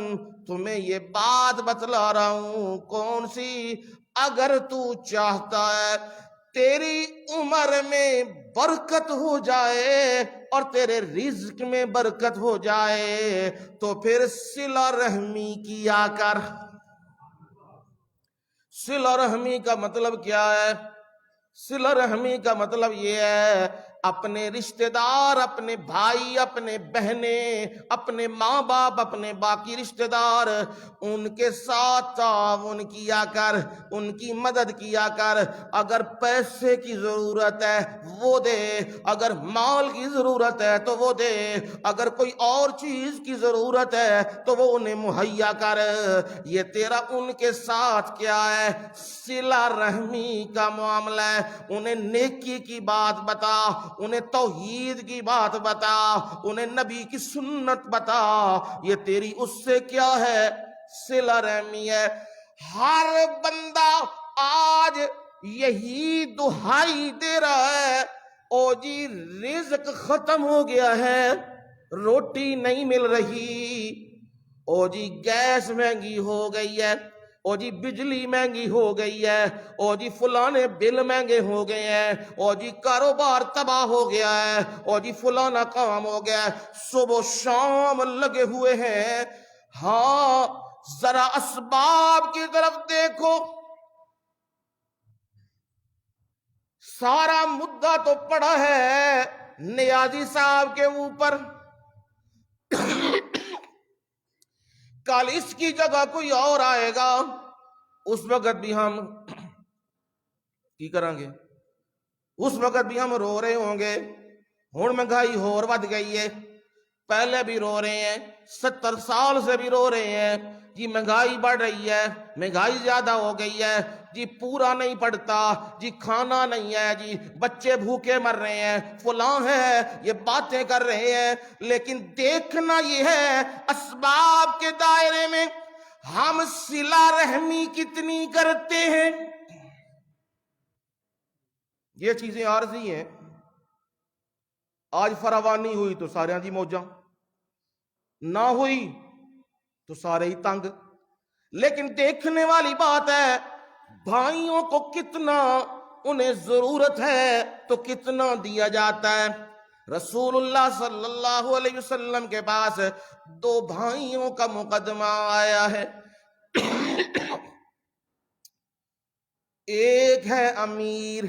تمہیں یہ بات بتلا رہا ہوں، کون سی؟ اگر تو چاہتا ہے تیری عمر میں برکت ہو جائے اور تیرے رزق میں برکت ہو جائے تو پھر صلہ رحمی کیا کر۔ صلہ رحمی کا مطلب کیا ہے؟ صلہ رحمی کا مطلب یہ ہے اپنے رشتہ دار، اپنے بھائی، اپنے بہنیں، اپنے ماں باپ، اپنے باقی رشتہ دار، ان کے ساتھ تعاون کیا کر، ان کی مدد کیا کر۔ اگر پیسے کی ضرورت ہے وہ دے، اگر مال کی ضرورت ہے تو وہ دے، اگر کوئی اور چیز کی ضرورت ہے تو وہ انہیں مہیا کر۔ یہ تیرا ان کے ساتھ کیا ہے؟ صلہ رحمی کا معاملہ ہے۔ انہیں نیکی کی بات بتا، انہیں توحید کی بات بتا، انہیں نبی کی سنت بتا، یہ تیری اس سے کیا ہے؟ صلہ رحمی ہے۔ ہر بندہ آج یہی دہائی دے رہا ہے، او جی رزق ختم ہو گیا ہے، روٹی نہیں مل رہی، او جی گیس مہنگی ہو گئی ہے، او جی بجلی مہنگی ہو گئی ہے، او جی فلانے بل مہنگے ہو گئے ہیں، او جی کاروبار تباہ ہو گیا ہے، او جی فلانا کام ہو گیا ہے، صبح و شام لگے ہوئے ہیں۔ ہاں ذرا اسباب کی طرف دیکھو، سارا مدعا تو پڑا ہے نیازی صاحب کے اوپر، کل اس کی جگہ کوئی اور آئے گا، اس وقت بھی ہم کی کریں گے، اس وقت بھی ہم رو رہے ہوں گے۔ ہن مہنگائی ہور ود گئی ہے، پہلے بھی رو رہے ہیں، 70 سال سے بھی رو رہے ہیں جی مہنگائی بڑھ رہی ہے، مہنگائی زیادہ ہو گئی ہے جی، پورا نہیں پڑتا جی، کھانا نہیں ہے جی، بچے بھوکے مر رہے ہیں، فلاں ہے، یہ باتیں کر رہے ہیں۔ لیکن دیکھنا یہ ہے اسباب کے دائرے میں ہم صلہ رحمی کتنی کرتے ہیں۔ یہ چیزیں عارضی ہیں، آج فراوانی ہوئی تو سارے دی موجاں، نہ ہوئی تو سارے ہی تنگ۔ لیکن دیکھنے والی بات ہے بھائیوں کو کتنا انہیں ضرورت ہے تو کتنا دیا جاتا ہے۔ رسول اللہ صلی اللہ علیہ وسلم کے پاس 2 بھائیوں کا مقدمہ آیا ہے، ایک ہے امیر،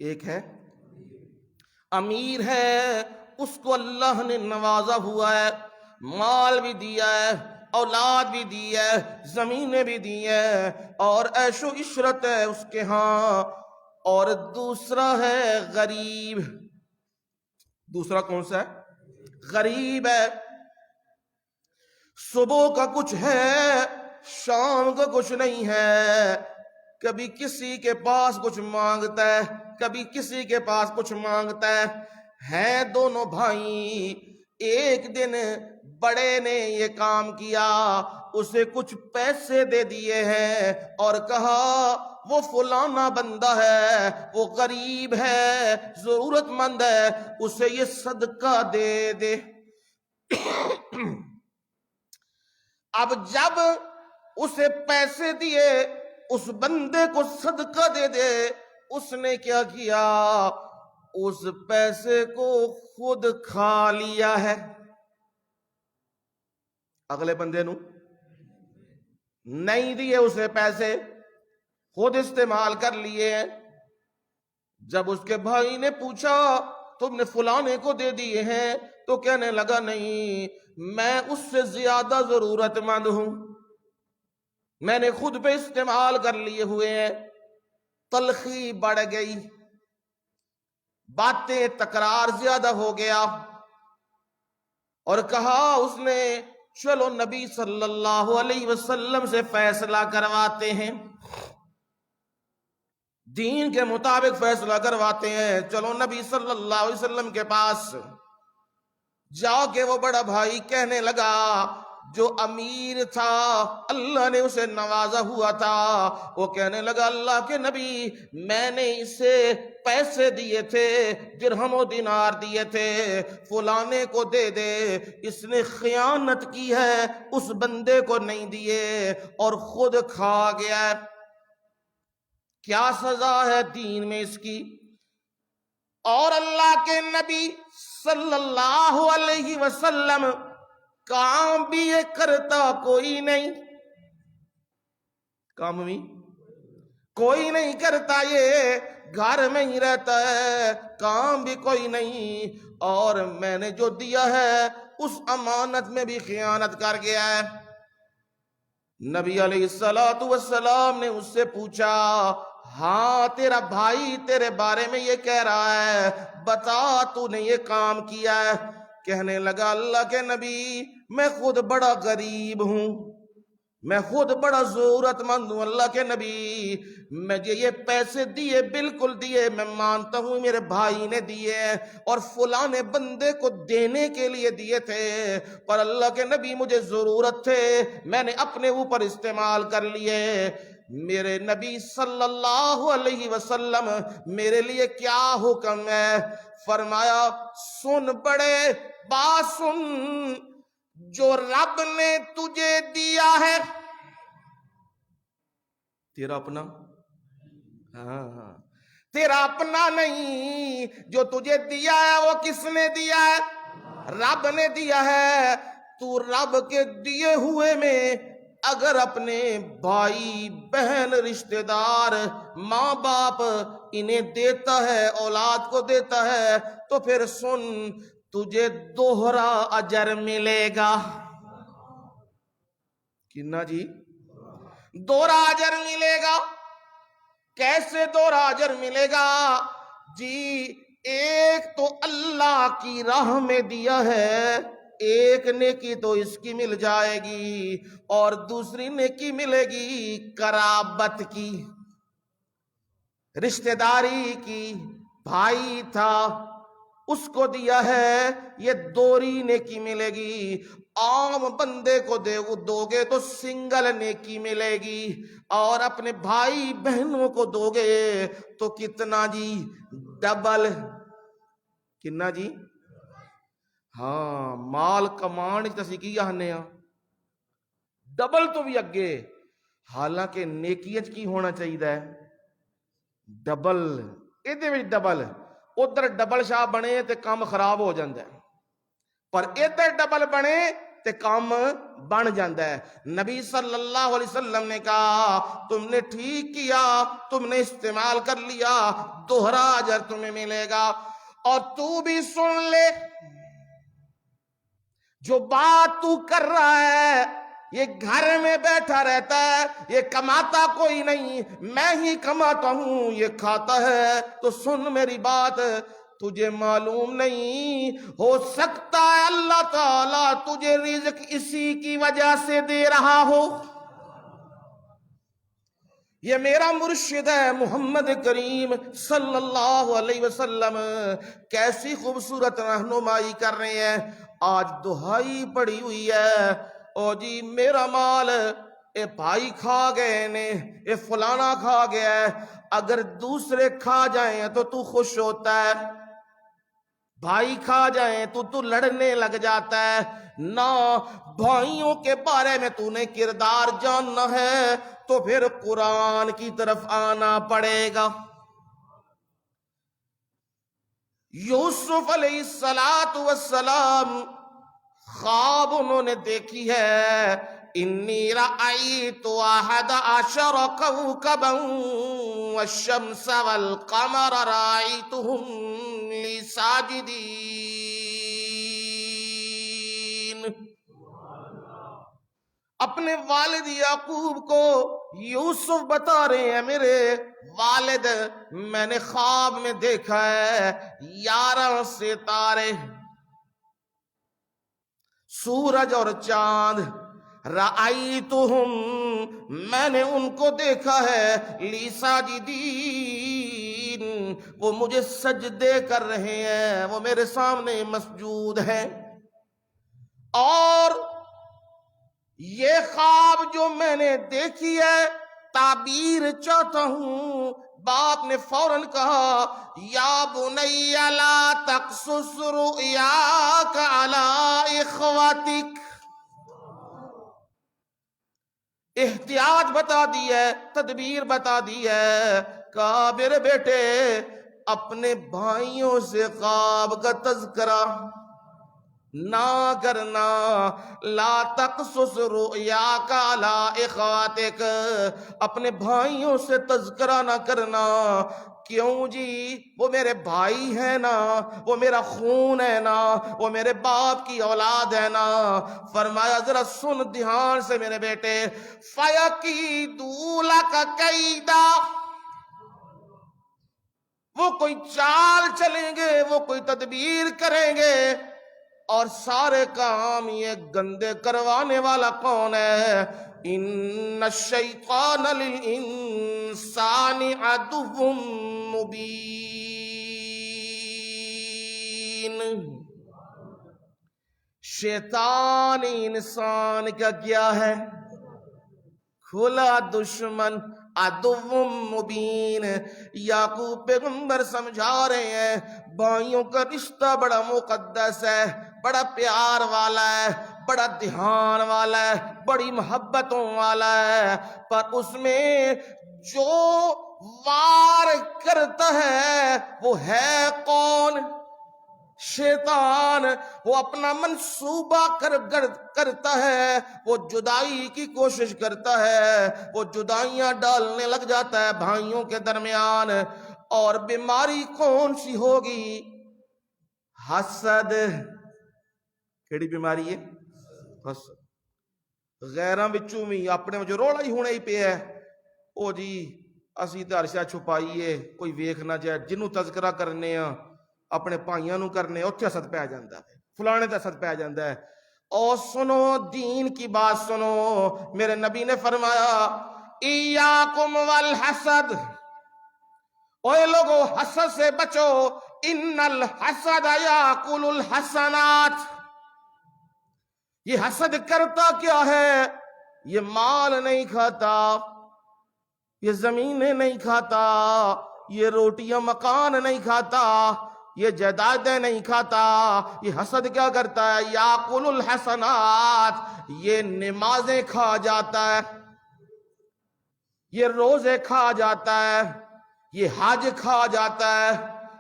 ایک ہے امیر ہے، اس کو اللہ نے نوازا ہوا ہے، مال بھی دیا ہے، اولاد بھی دی ہے، زمینیں بھی دی ہیں، اور عیش و عشرت ہے اس کے ہاں۔ اور دوسرا ہے غریب، دوسرا کون سا ہے؟ غریب ہے، صبح کا کچھ ہے شام کا کچھ نہیں ہے، کبھی کسی کے پاس کچھ مانگتا ہے کبھی کسی کے پاس کچھ مانگتا ہے دونوں بھائی۔ ایک دن بڑے نے یہ کام کیا، اسے کچھ پیسے دے دیے ہیں اور کہا وہ فلانا بندہ ہے، وہ غریب ہے، ضرورت مند ہے، اسے یہ صدقہ دے دے۔ اب جب اسے پیسے دیے، اس بندے کو صدقہ دے دے، اس نے کیا کیا؟ اس پیسے کو خود کھا لیا ہے، اگلے بندے نو نہیں دیے، اسے پیسے خود استعمال کر لیے۔ جب اس کے بھائی نے پوچھا تم نے فلانے کو دے دیے ہیں، تو کہنے لگا نہیں، میں اس سے زیادہ ضرورت مند ہوں، میں نے خود پہ استعمال کر لیے ہوئے ہیں۔ تلخی بڑھ گئی، باتیں تکرار زیادہ ہو گیا، اور کہا اس نے چلو نبی صلی اللہ علیہ وسلم سے فیصلہ کرواتے ہیں، دین کے مطابق فیصلہ کرواتے ہیں، چلو نبی صلی اللہ علیہ وسلم کے پاس جا کے وہ بڑا بھائی کہنے لگا، جو امیر تھا اللہ نے اسے نوازا ہوا تھا، وہ کہنے لگا اللہ کے نبی میں نے اسے پیسے دیے تھے، درہم و دینار دیے تھے، فلانے کو دے دے، اس نے خیانت کی ہے، اس بندے کو نہیں دیے اور خود کھا گیا۔ کیا سزا ہے دین میں اس کی؟ اور اللہ کے نبی صلی اللہ علیہ وسلم کام بھی یہ کرتا کوئی نہیں، کام بھی کوئی نہیں کرتا، یہ گھر میں ہی رہتا ہے، کام بھی کوئی نہیں، اور میں نے جو دیا ہے اس امانت میں بھی خیانت کر گیا ہے۔ نبی علیہ السلام نے اس سے پوچھا ہاں تیرا بھائی تیرے بارے میں یہ کہہ رہا ہے، بتا تو نے یہ کام کیا ہے؟ کہنے لگا اللہ کے نبی میں خود بڑا غریب ہوں، میں خود بڑا ضرورت مند ہوں، اللہ کے نبی مجھے یہ پیسے دیے بالکل دیے، میں مانتا ہوں میرے بھائی نے دیے اور فلانے بندے کو دینے کے لیے دیے تھے، پر اللہ کے نبی مجھے ضرورت تھے، میں نے اپنے اوپر استعمال کر لیے۔ میرے نبی صلی اللہ علیہ وسلم میرے لیے کیا حکم ہے؟ فرمایا سن بڑے بات سن، جو رب نے تجھے دیا ہے تیرا اپنا، ہاں تیرا اپنا نہیں، جو تجھے دیا ہے وہ کس نے دیا ہے؟ رب نے دیا ہے۔ تو رب کے دیے ہوئے میں اگر اپنے بھائی بہن رشتہ دار ماں باپ انہیں دیتا ہے، اولاد کو دیتا ہے، تو پھر سن تجھے دوہرا اجر ملے گا۔ کنا جی؟ دوہرا اجر ملے گا۔ کیسے دوہرا اجر ملے گا جی؟ ایک تو اللہ کی راہ میں دیا ہے، ایک نیکی تو اس کی مل جائے گی، اور دوسری نیکی ملے گی قرابت کی، رشتہ داری کی، بھائی تھا اس کو دیا ہے، یہ دوہری نیکی ملے گی۔ عام بندے کو دو گے تو سنگل نیکی ملے گی، اور اپنے بھائی بہنوں کو دو گے تو کتنا جی؟ ڈبل۔ کنا جی؟ ہاں مال کمان تسی کی آنے ہاں ڈبل تو بھی اگے، حالانکہ نیکیت کی ہونا چاہیے ڈبل، ادھے بھی ڈبل، ادھر ڈبل شاہ بنے تے کام خراب ہو جاندہ ہے، پر ادھر ڈبل بنے تے کام بن جاندہ ہے۔ نبی صلی اللہ علیہ وسلم نے کہا تم نے ٹھیک کیا، تم نے استعمال کر لیا، دوہرا اجر تمہیں ملے گا۔ اور تو بھی سن لے، جو بات تو کر رہا ہے یہ گھر میں بیٹھا رہتا ہے، یہ کماتا کوئی نہیں، میں ہی کماتا ہوں، یہ کھاتا ہے، تو سن میری بات، تجھے معلوم نہیں ہو سکتا ہے اللہ تعالیٰ تجھے رزق اسی کی وجہ سے دے رہا ہو۔ یہ میرا مرشد ہے محمد کریم صلی اللہ علیہ وسلم، کیسی خوبصورت رہنمائی کر رہے ہیں۔ آج دہائی پڑی ہوئی ہے، او جی میرا مال اے بھائی کھا گئے نے، اے فلانا کھا گیا ہے، اگر دوسرے کھا جائیں تو خوش ہوتا ہے، بھائی کھا جائیں تو لڑنے لگ جاتا ہے نہ۔ بھائیوں کے بارے میں تو نے کردار جاننا ہے تو پھر قرآن کی طرف آنا پڑے گا۔ یوسف علیہ السلام خواب انہوں نے دیکھی ہے، انی رأیت احد عشر کوکبا والشمس والقمر رأیتهم لی ساجدین۔ اپنے والد یعقوب کو یوسف بتا رہے ہیں، میرے والد میں نے خواب میں دیکھا ہے 11 ستارے، سورج اور چاند، رأیتہم میں نے ان کو دیکھا ہے، لی ساجدین وہ مجھے سجدے کر رہے ہیں، وہ میرے سامنے مسجود ہیں۔ اور یہ خواب جو میں نے دیکھی ہے تعبیر چاہتا ہوں۔ باپ نے فوراً کہا یا بنی لا تقصص رؤیاک علی اخواتک، احتیاط بتا دی ہے، تدبیر بتا دی ہے، کہا میرے بیٹے اپنے بھائیوں سے خواب کا تذکرہ نہ کرنا، لا تقصص رؤیاک علی اخواتک، اپنے بھائیوں سے تذکرہ نہ کرنا۔ کیوں جی؟ وہ میرے بھائی ہیں نا، وہ میرا خون ہے نا، وہ میرے باپ کی اولاد ہے نا۔ فرمایا ذرا سن دھیان سے میرے بیٹے، فَيَكِيدُوا لَكَ كَيْدًا، وہ کوئی چال چلیں گے، وہ کوئی تدبیر کریں گے، اور سارے کام یہ گندے کروانے والا کون ہے؟ ان الشیطان للانسان عدو مبین، شیطان انسان کا کیا ہے؟ کھلا دشمن، عدو مبین۔ یعقوب پیغمبر سمجھا رہے ہیں بھائیوں کا رشتہ بڑا مقدس ہے، بڑا پیار والا ہے، بڑا دھیان والا ہے، بڑی محبتوں والا ہے، پر اس میں جو وار کرتا ہے وہ ہے کون؟ شیطان۔ وہ اپنا منصوبہ کرتا ہے، وہ جدائی کی کوشش کرتا ہے، وہ جدائیاں ڈالنے لگ جاتا ہے بھائیوں کے درمیان۔ اور بیماری کون سی ہوگی؟ حسد۔ کیڑی بیماری ہے؟ حسد۔ غیراں وچوں بھی اپنے وچ رولا ہی ہونا ہی پیا ہے، او جی اسی تے عرشہ چھپائیے کوئی ویکھ نہ جائے، جنوں تذکرہ کرنے ہاں اپنے بھائیاں نوں کرنے اوتھے حسد پہ جاندا ہے، فلانے تے حسد پہ جاندا ہے۔ اور سنو دین کی بات سنو، میرے نبی نے فرمایا ایاکم والحسد، اوے لوگو حسد سے بچو، ان الحسد یاکل الحسنات۔ یہ حسد کرتا کیا ہے؟ یہ مال نہیں کھاتا، یہ زمینیں نہیں کھاتا، یہ روٹیاں مکان نہیں کھاتا، یہ جائیدادیں نہیں کھاتا، یہ حسد کیا کرتا ہے؟ یاکل الحسنات، یہ نمازیں کھا جاتا ہے، یہ روزے کھا جاتا ہے، یہ حج کھا جاتا ہے،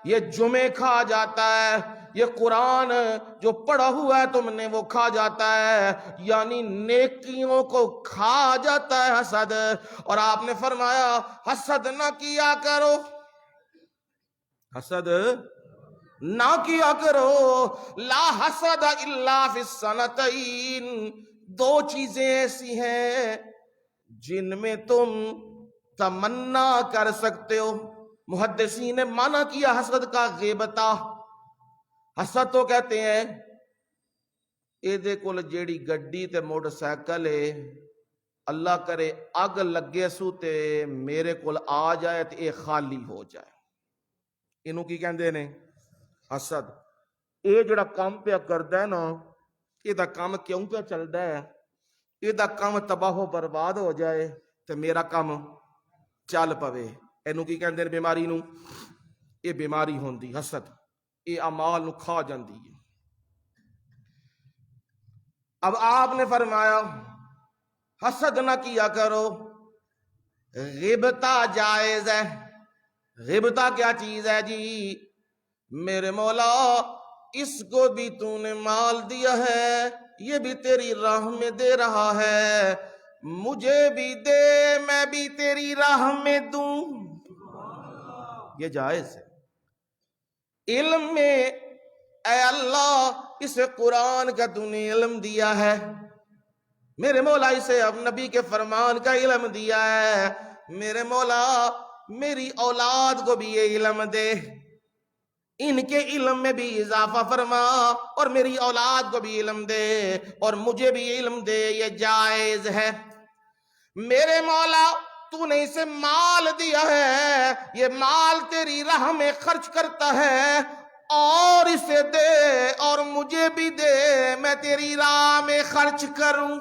یہ جمعے کھا جاتا ہے، یہ قرآن جو پڑھا ہوا ہے تم نے وہ کھا جاتا ہے، یعنی نیکیوں کو کھا جاتا ہے حسد۔ اور آپ نے فرمایا حسد نہ کیا کرو، حسد نہ کیا کرو، لا حسد الا فی السنتین، دو چیزیں ایسی ہیں جن میں تم تمنا کر سکتے ہو، محدثین نے مانا کیا حسد کا غیبتا. حسد تو کہتے ہیں یہ کول جیڑی گڈی تے موٹر سائیکل ہے اللہ کرے اگ لگے سو تے میرے کول آ جائے تے یہ خالی ہو جائے. اینوں کی کہندے نے؟ حسد. یہ جڑا کام پہ کردا ہے نا یہ دا کام کیوں پہ چلدا ہے؟ یہ دا کام تباہ و برباد ہو جائے تے میرا کام چل پوے. اینوں کی کہندے نے؟ بیماری نوں. یہ بیماری ہوندی حسد. یہ اعمال نوں کھا جاندی ہے. اب آپ نے فرمایا حسد نہ کیا کرو. غیبتہ جائز ہے. غیبتہ کیا چیز ہے جی؟ میرے مولا اس کو بھی تو نے مال دیا ہے، یہ بھی تیری راہ میں دے رہا ہے، مجھے بھی دے میں بھی تیری راہ میں دوں. یہ جائز ہے. علم میں اے اللہ اسے قرآن کا تو نے علم دیا ہے، میرے مولا اسے اب نبی کے فرمان کا علم دیا ہے، میرے مولا میری اولاد کو بھی یہ علم دے، ان کے علم میں بھی اضافہ فرما اور میری اولاد کو بھی علم دے اور مجھے بھی علم دے. یہ جائز ہے. میرے مولا تو نے اسے مال دیا ہے، یہ مال تیری راہ میں خرچ کرتا ہے اور اسے دے اور مجھے بھی دے، میں تیری راہ میں خرچ کروں.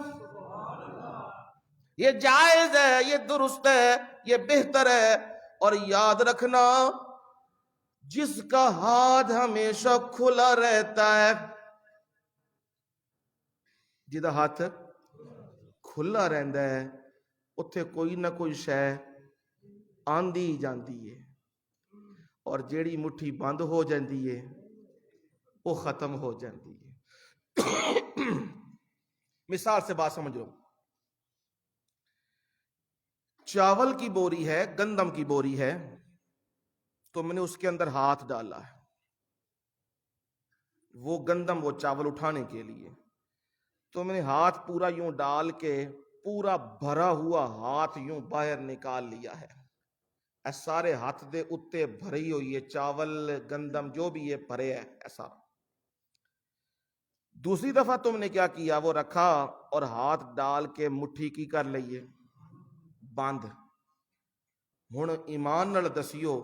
یہ جائز ہے، یہ درست ہے، یہ بہتر ہے. اور یاد رکھنا جس کا ہاتھ ہمیشہ کھلا رہتا ہے، جدا ہاتھ کھلا رہندا ہے اتھے کوئی نہ کوئی شے آندی جاندی ہے، اور جیڑی مٹھی بند ہو جاندی ہے وہ ختم ہو جاندی ہے. مثال سے بات سمجھو. چاول کی بوری ہے، گندم کی بوری ہے، تو میں نے اس کے اندر ہاتھ ڈالا ہے، وہ گندم وہ چاول اٹھانے کے لیے، تو میں نے ہاتھ پورا یوں ڈال کے پورا بھرا ہوا ہاتھ یوں باہر نکال لیا ہے. اے سارے ہاتھ دے اتے بھری ہوئی ہے چاول گندم جو بھی یہ بھرے ہے ایسا. دوسری دفعہ تم نے کیا کیا؟ وہ رکھا اور ہاتھ ڈال کے مٹھی کی کر لئیے بند. ہن ایمان نال دسیو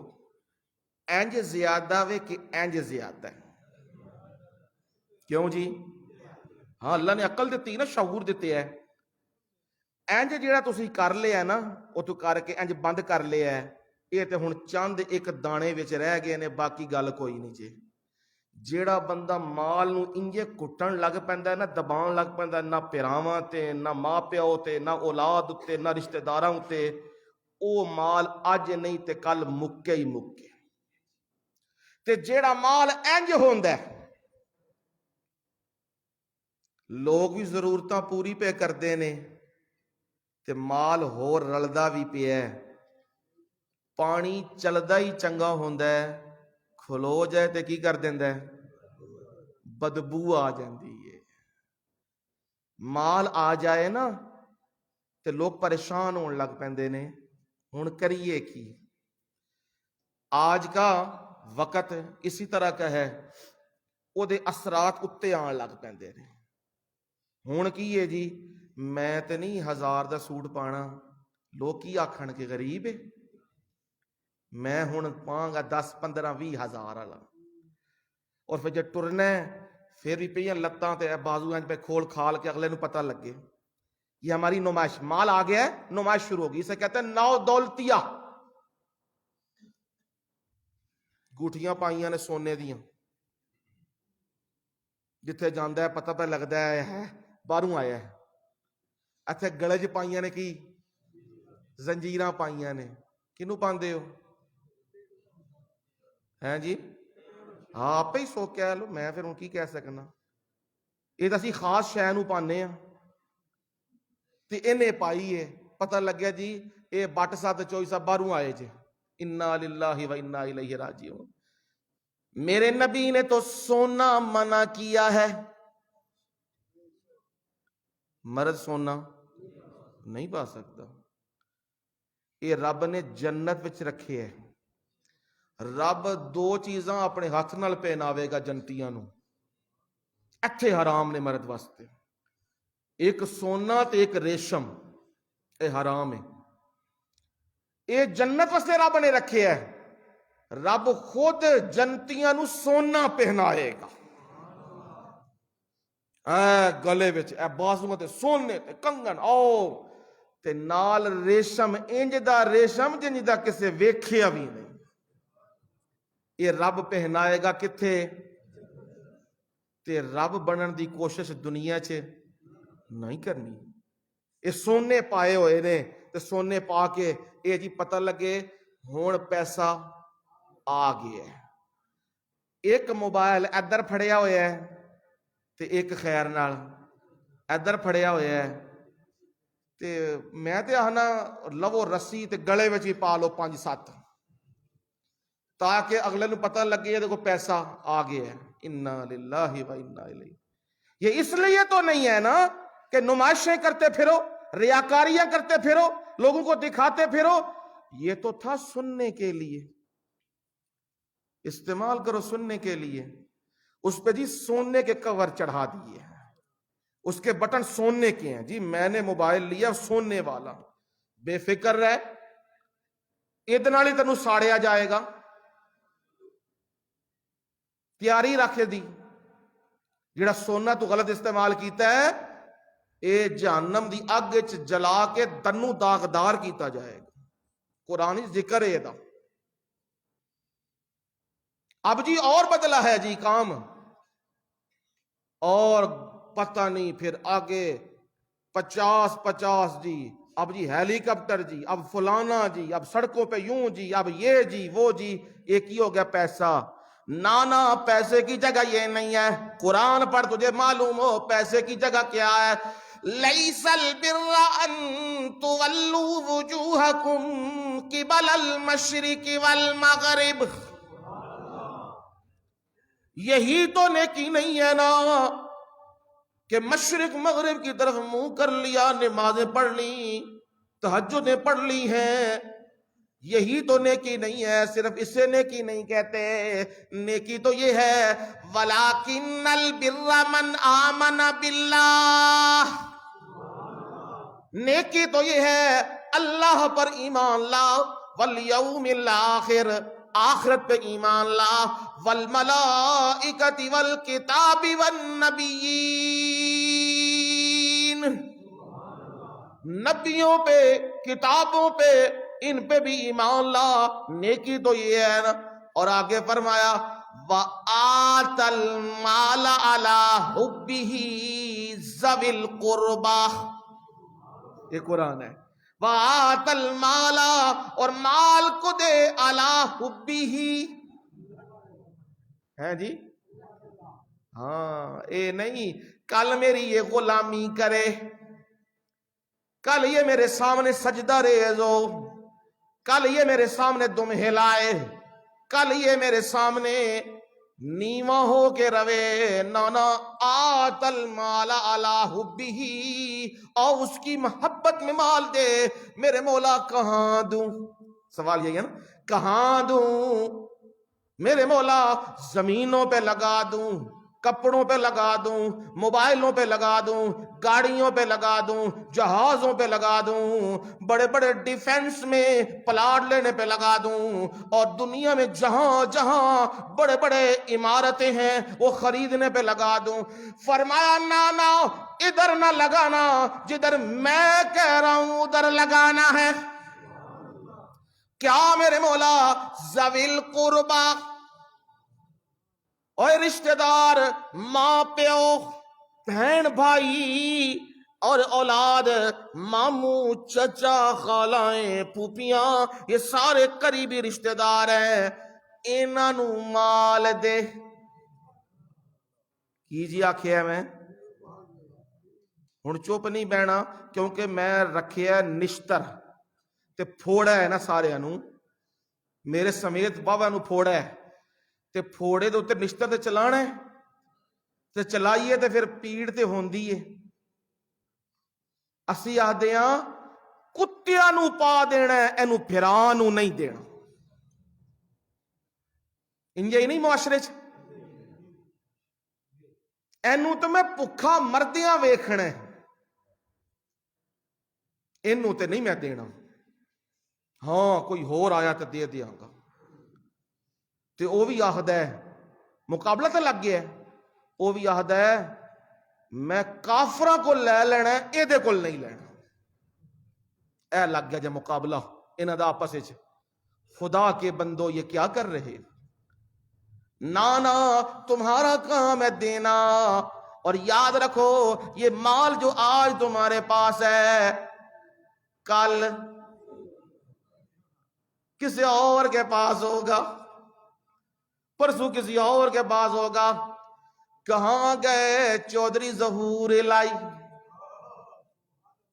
انج زیادہ وے کہ انج زیادہ ہے؟ کیوں جی؟ ہاں اللہ نے عقل دیتی نا، شعور دیتے ہے. انج جیڑا تسی کر لیا نا وہ تو کر کے انج بند کر لیا ہے، یہ تے ہن چند ایک دانے وچ رہ گئے نے، باقی گل کوئی نہیں جی. جیڑا بندہ مال نو انجے کٹن لگ پیندا ہے نا، دبان لگ پیندا ہے، نہ پیراواں تے نہ ماں پیو تے نہ اولاد تے نہ رشتہ داراں تے، او مال اج نہیں تے کل مکے ہی مکے. تے جیڑا مال انج ہوندا ہے لوگ بھی ضرورتاں پوری پہ کردے نے تے مال ہور رلدا بھی پیا ہے. پانی چلدا ہی چنگا ہوندا ہے، کھلو جائے تے کی کر دیندا ہے؟ بدبو آ جاندی ہے. مال آ جائے نا تے لوگ پریشان ہون لگ پیندے نے. ہن کریے کی؟ آج کا وقت اسی طرح کا ہے، او دے اثرات اتے آن لگ پیندے نے. ہن کی ہے جی؟ میں تے نہیں 1000 دا سوٹ پانا، لوگ کی آکھن کے غریب ہے، میں ہن پاں گا 10 15 20 ہزار والا. اور پھر جب ٹرنا ہے پھر بھی پہ لتاں تے بازو پہ کھول کھال کے اگلے نو پتہ لگے. یہ ہماری نمائش، مال آ گیا ہے نمائش شروع ہوگی. اسے کہتے ہیں نو دولتیہ. گوٹھیاں پائیاں نے سونے دیاں، جتھے جاندا ہے پتہ پہ لگدا ہے باہروں آیا ہے. اتھے گلے چ پائیاں نے کی زنجیراں پائیاں نے. کنوں پاندے ہو؟ ہیں جی؟ ہاں آپ ہی سو کہہ لو، میں پھر ہوں کی کہہ سکنا. یہ تو اسی خاص شے نوں پانے ہاں تے انہیں پائی ہے، پتہ لگیا جی اے بٹ سات چوئی سا باہروں آئے جے. انا للہ و انا الیہ راجعون. میرے نبی نے تو سونا منع کیا ہے، مرد سونا نہیں پا سکتا. یہ رب نے جنت وچ رکھے ہے. ਰੱਬ ਦੋ ਚੀਜ਼ਾਂ ਆਪਣੇ ਹੱਥ ਨਾਲ ਪਹਿਨਾਵੇਗਾ ਜੰਤੀਆਂ ਨੂੰ, ਇੱਥੇ ਹਰਾਮ ਨੇ ਮਰਦ ਵਾਸਤੇ। ਇੱਕ ਸੋਨਾ ਤੇ ਇੱਕ ਰੇਸ਼ਮ, ਇਹ ਹਰਾਮ ਹੈ। ਇਹ ਜੰਨਤ ਵਾਸਤੇ ਰੱਬ ਨੇ ਰੱਖਿਆ ਹੈ। ਰੱਬ ਖੁਦ ਜੰਤੀਆਂ ਨੂੰ ਸੋਨਾ ਪਹਿਨਾਏਗਾ, ਗਲੇ ਵਿੱਚ ਇਹ ਬਾਜ਼ੂਆਂ ਤੇ ਸੋਨੇ ਤੇ ਕੰਗਣ, ਤੇ ਨਾਲ ਰੇਸ਼ਮ, ਇੰਜ ਦਾ ਰੇਸ਼ਮ ਜਿੰਜ ਦਾ ਕਿਸੇ ਵੇਖਿਆ ਵੀ ਨਹੀਂ। ਇਹ ਰੱਬ ਪਹਿਨਾਏਗਾ ਕਿੱਥੇ? ਤੇ ਰੱਬ ਬਣਨ ਦੀ ਕੋਸ਼ਿਸ਼ ਦੁਨੀਆ 'ਚ ਨਹੀਂ ਕਰਨੀ। ਇਹ ਸੋਨੇ ਪਾਏ ਹੋਏ ਨੇ, ਤੇ ਸੋਨੇ ਪਾ ਕੇ ਇਹ ਜੀ ਪਤਾ ਲੱਗੇ ਹੁਣ ਪੈਸਾ ਆ ਗਿਆ। ਇੱਕ ਮੋਬਾਈਲ ਇੱਧਰ ਫੜਿਆ ਹੋਇਆ ਹੈ ਤੇ ਇੱਕ ਖੈਰ ਨਾਲ ਇੱਧਰ ਫੜਿਆ ਹੋਇਆ ਹੈ, ਤੇ ਮੈਂ ਤੇ ਆਹਨਾ ਲਵੋ ਰੱਸੀ ਤੇ ਗਲੇ ਵਿੱਚ ਹੀ ਪਾ ਲਓ 5-7, ਤਾਂ کہ اگلے ਨੂੰ پتہ لگے یہ دیکھو پیسہ آ گیا ہے۔ انا للہ و انا الیہ۔ یہ اس لیے تو نہیں ہے نا کہ نمائشیں کرتے پھرو، ریاکاریاں کرتے پھرو، لوگوں کو دکھاتے پھرو، یہ تو تھا سننے کے لیے، استعمال کرو سننے کے لیے۔ اس پہ جی سونے کے کور چڑھا دیے ہیں، اس کے بٹن سونے کے ہیں جی، میں نے موبائل لیا سونے والا، بے فکر رہے، ادنا لی تنو ساڑیا جائے گا، تیاری رکھ دی۔ جڑا سونا تو غلط استعمال کیتا ہے اے جہنم دی اگ وچ جلا کے تنو داغدار کیتا جائے گا، قرآن ذکر ہے دا۔ اب جی اور بدلا ہے جی کام، اور پتہ نہیں پھر آگے 50 جی، اب جی ہیلی کاپٹر جی، اب فلانا جی، اب سڑکوں پہ یوں جی، اب یہ جی وہ جی، ایک ہی ہو گیا پیسہ۔ نانا پیسے کی جگہ یہ نہیں ہے، قرآن پڑھ تجھے معلوم ہو پیسے کی جگہ کیا ہے۔ لیس البر ان تولوا وجوہکم قبل المشرق والمغرب، یہی تو نیکی نہیں ہے نا کہ مشرق مغرب کی طرف منہ کر لیا، نمازیں پڑھ لی، تہجدیں پڑھ لی ہیں، یہی تو نیکی نہیں ہے۔ صرف اسے نیکی نہیں کہتے، نیکی تو یہ ہے وَلَٰكِنَّ الْبِرَّ مَنْ آمَنَ بِاللَّهِ، نیکی تو یہ ہے اللہ پر ایمان لا، وَالْيَوْمِ الْآخِرِ، آخرت پہ ایمان لا، وَالْمَلَائِكَةِ وَالْكِتَابِ وَالنَّبِيِّينَ، نبیوں پہ، کتابوں پہ، ان پہ بھی ایمان لا، نیکی تو یہ ہے نا۔ اور آگے فرمایا وَآتَ الْمَالَ عَلَىٰ حُبِّهِ ذَوِي الْقُرْبَىٰ، یہ قرآن ہے۔ وَآتَ الْمَالَ، اور مال کو دے، عَلَىٰ حُبِّهِ، ہے جی، ہاں، اے نہیں کل میری یہ غلامی کرے، کل یہ میرے سامنے سجدہ ریز ہو، کل یہ میرے سامنے دم ہلائے، کل یہ میرے سامنے نیواں ہو کے روے، نانا آت المال علی حبہ، اور اس کی محبت میں مال دے، میرے مولا کہاں دوں؟ سوال یہی ہے نا، کہاں دوں میرے مولا؟ زمینوں پہ لگا دوں، کپڑوں پہ لگا دوں، موبائلوں پہ لگا دوں، گاڑیوں پہ لگا دوں، جہازوں پہ لگا دوں، بڑے بڑے ڈیفنس میں پلاٹ لینے پہ لگا دوں، اور دنیا میں جہاں جہاں بڑے بڑے عمارتیں ہیں وہ خریدنے پہ لگا دوں۔ فرمایا نانا ادھر نہ لگانا، جدھر میں کہہ رہا ہوں ادھر لگانا ہے۔ کیا میرے مولا؟ ذوی القربیٰ، اور رشتہ دار، ماں پیو، بہن بھائی اور اولاد، ماموں چچا خالائیں پھوپھیاں، یہ سارے قریبی رشتہ دار ہیں، انہاں نو مال دے۔ کی جی آکھیا میں ہن چپ نہیں بہنا، کیونکہ میں رکھیا نشتر تے پھوڑا ہے نا سارے نو، میرے سمیت بابا نو پھوڑا ہے، تے پھوڑے دے اتنے نشتر تے چلانا ہے، تے چلائیے تے پھر پیڑ تے ہوندی ہے۔ اسی آدھیاں کتیاں نو پا دینا ہے، اینو پھران نو نہیں دینا۔ انجے ہی نہیں معاشرے چ اینو تو میں بھکھا مردیاں ویکھنا ہے، اینو تے نہیں میں دینا، ہاں کوئی ہور آیا تو دے دیاں گا، تے او بھی آخدا ہے مقابلہ تو لگ گیا ہے، او بھی آخدا ہے میں کافراں کو لے لینا ہے، اے دے کول نہیں لینا، اے لگ گیا جے مقابلہ انہاں دا آپس وچ۔ خدا کے بندو یہ کیا کر رہے؟ نانا تمہارا کام ہے دینا، اور یاد رکھو یہ مال جو آج تمہارے پاس ہے کل کسی اور کے پاس ہوگا، پرسوں کسی اور کے پاس ہوگا۔ کہاں گئے چودھری ظہور الہی،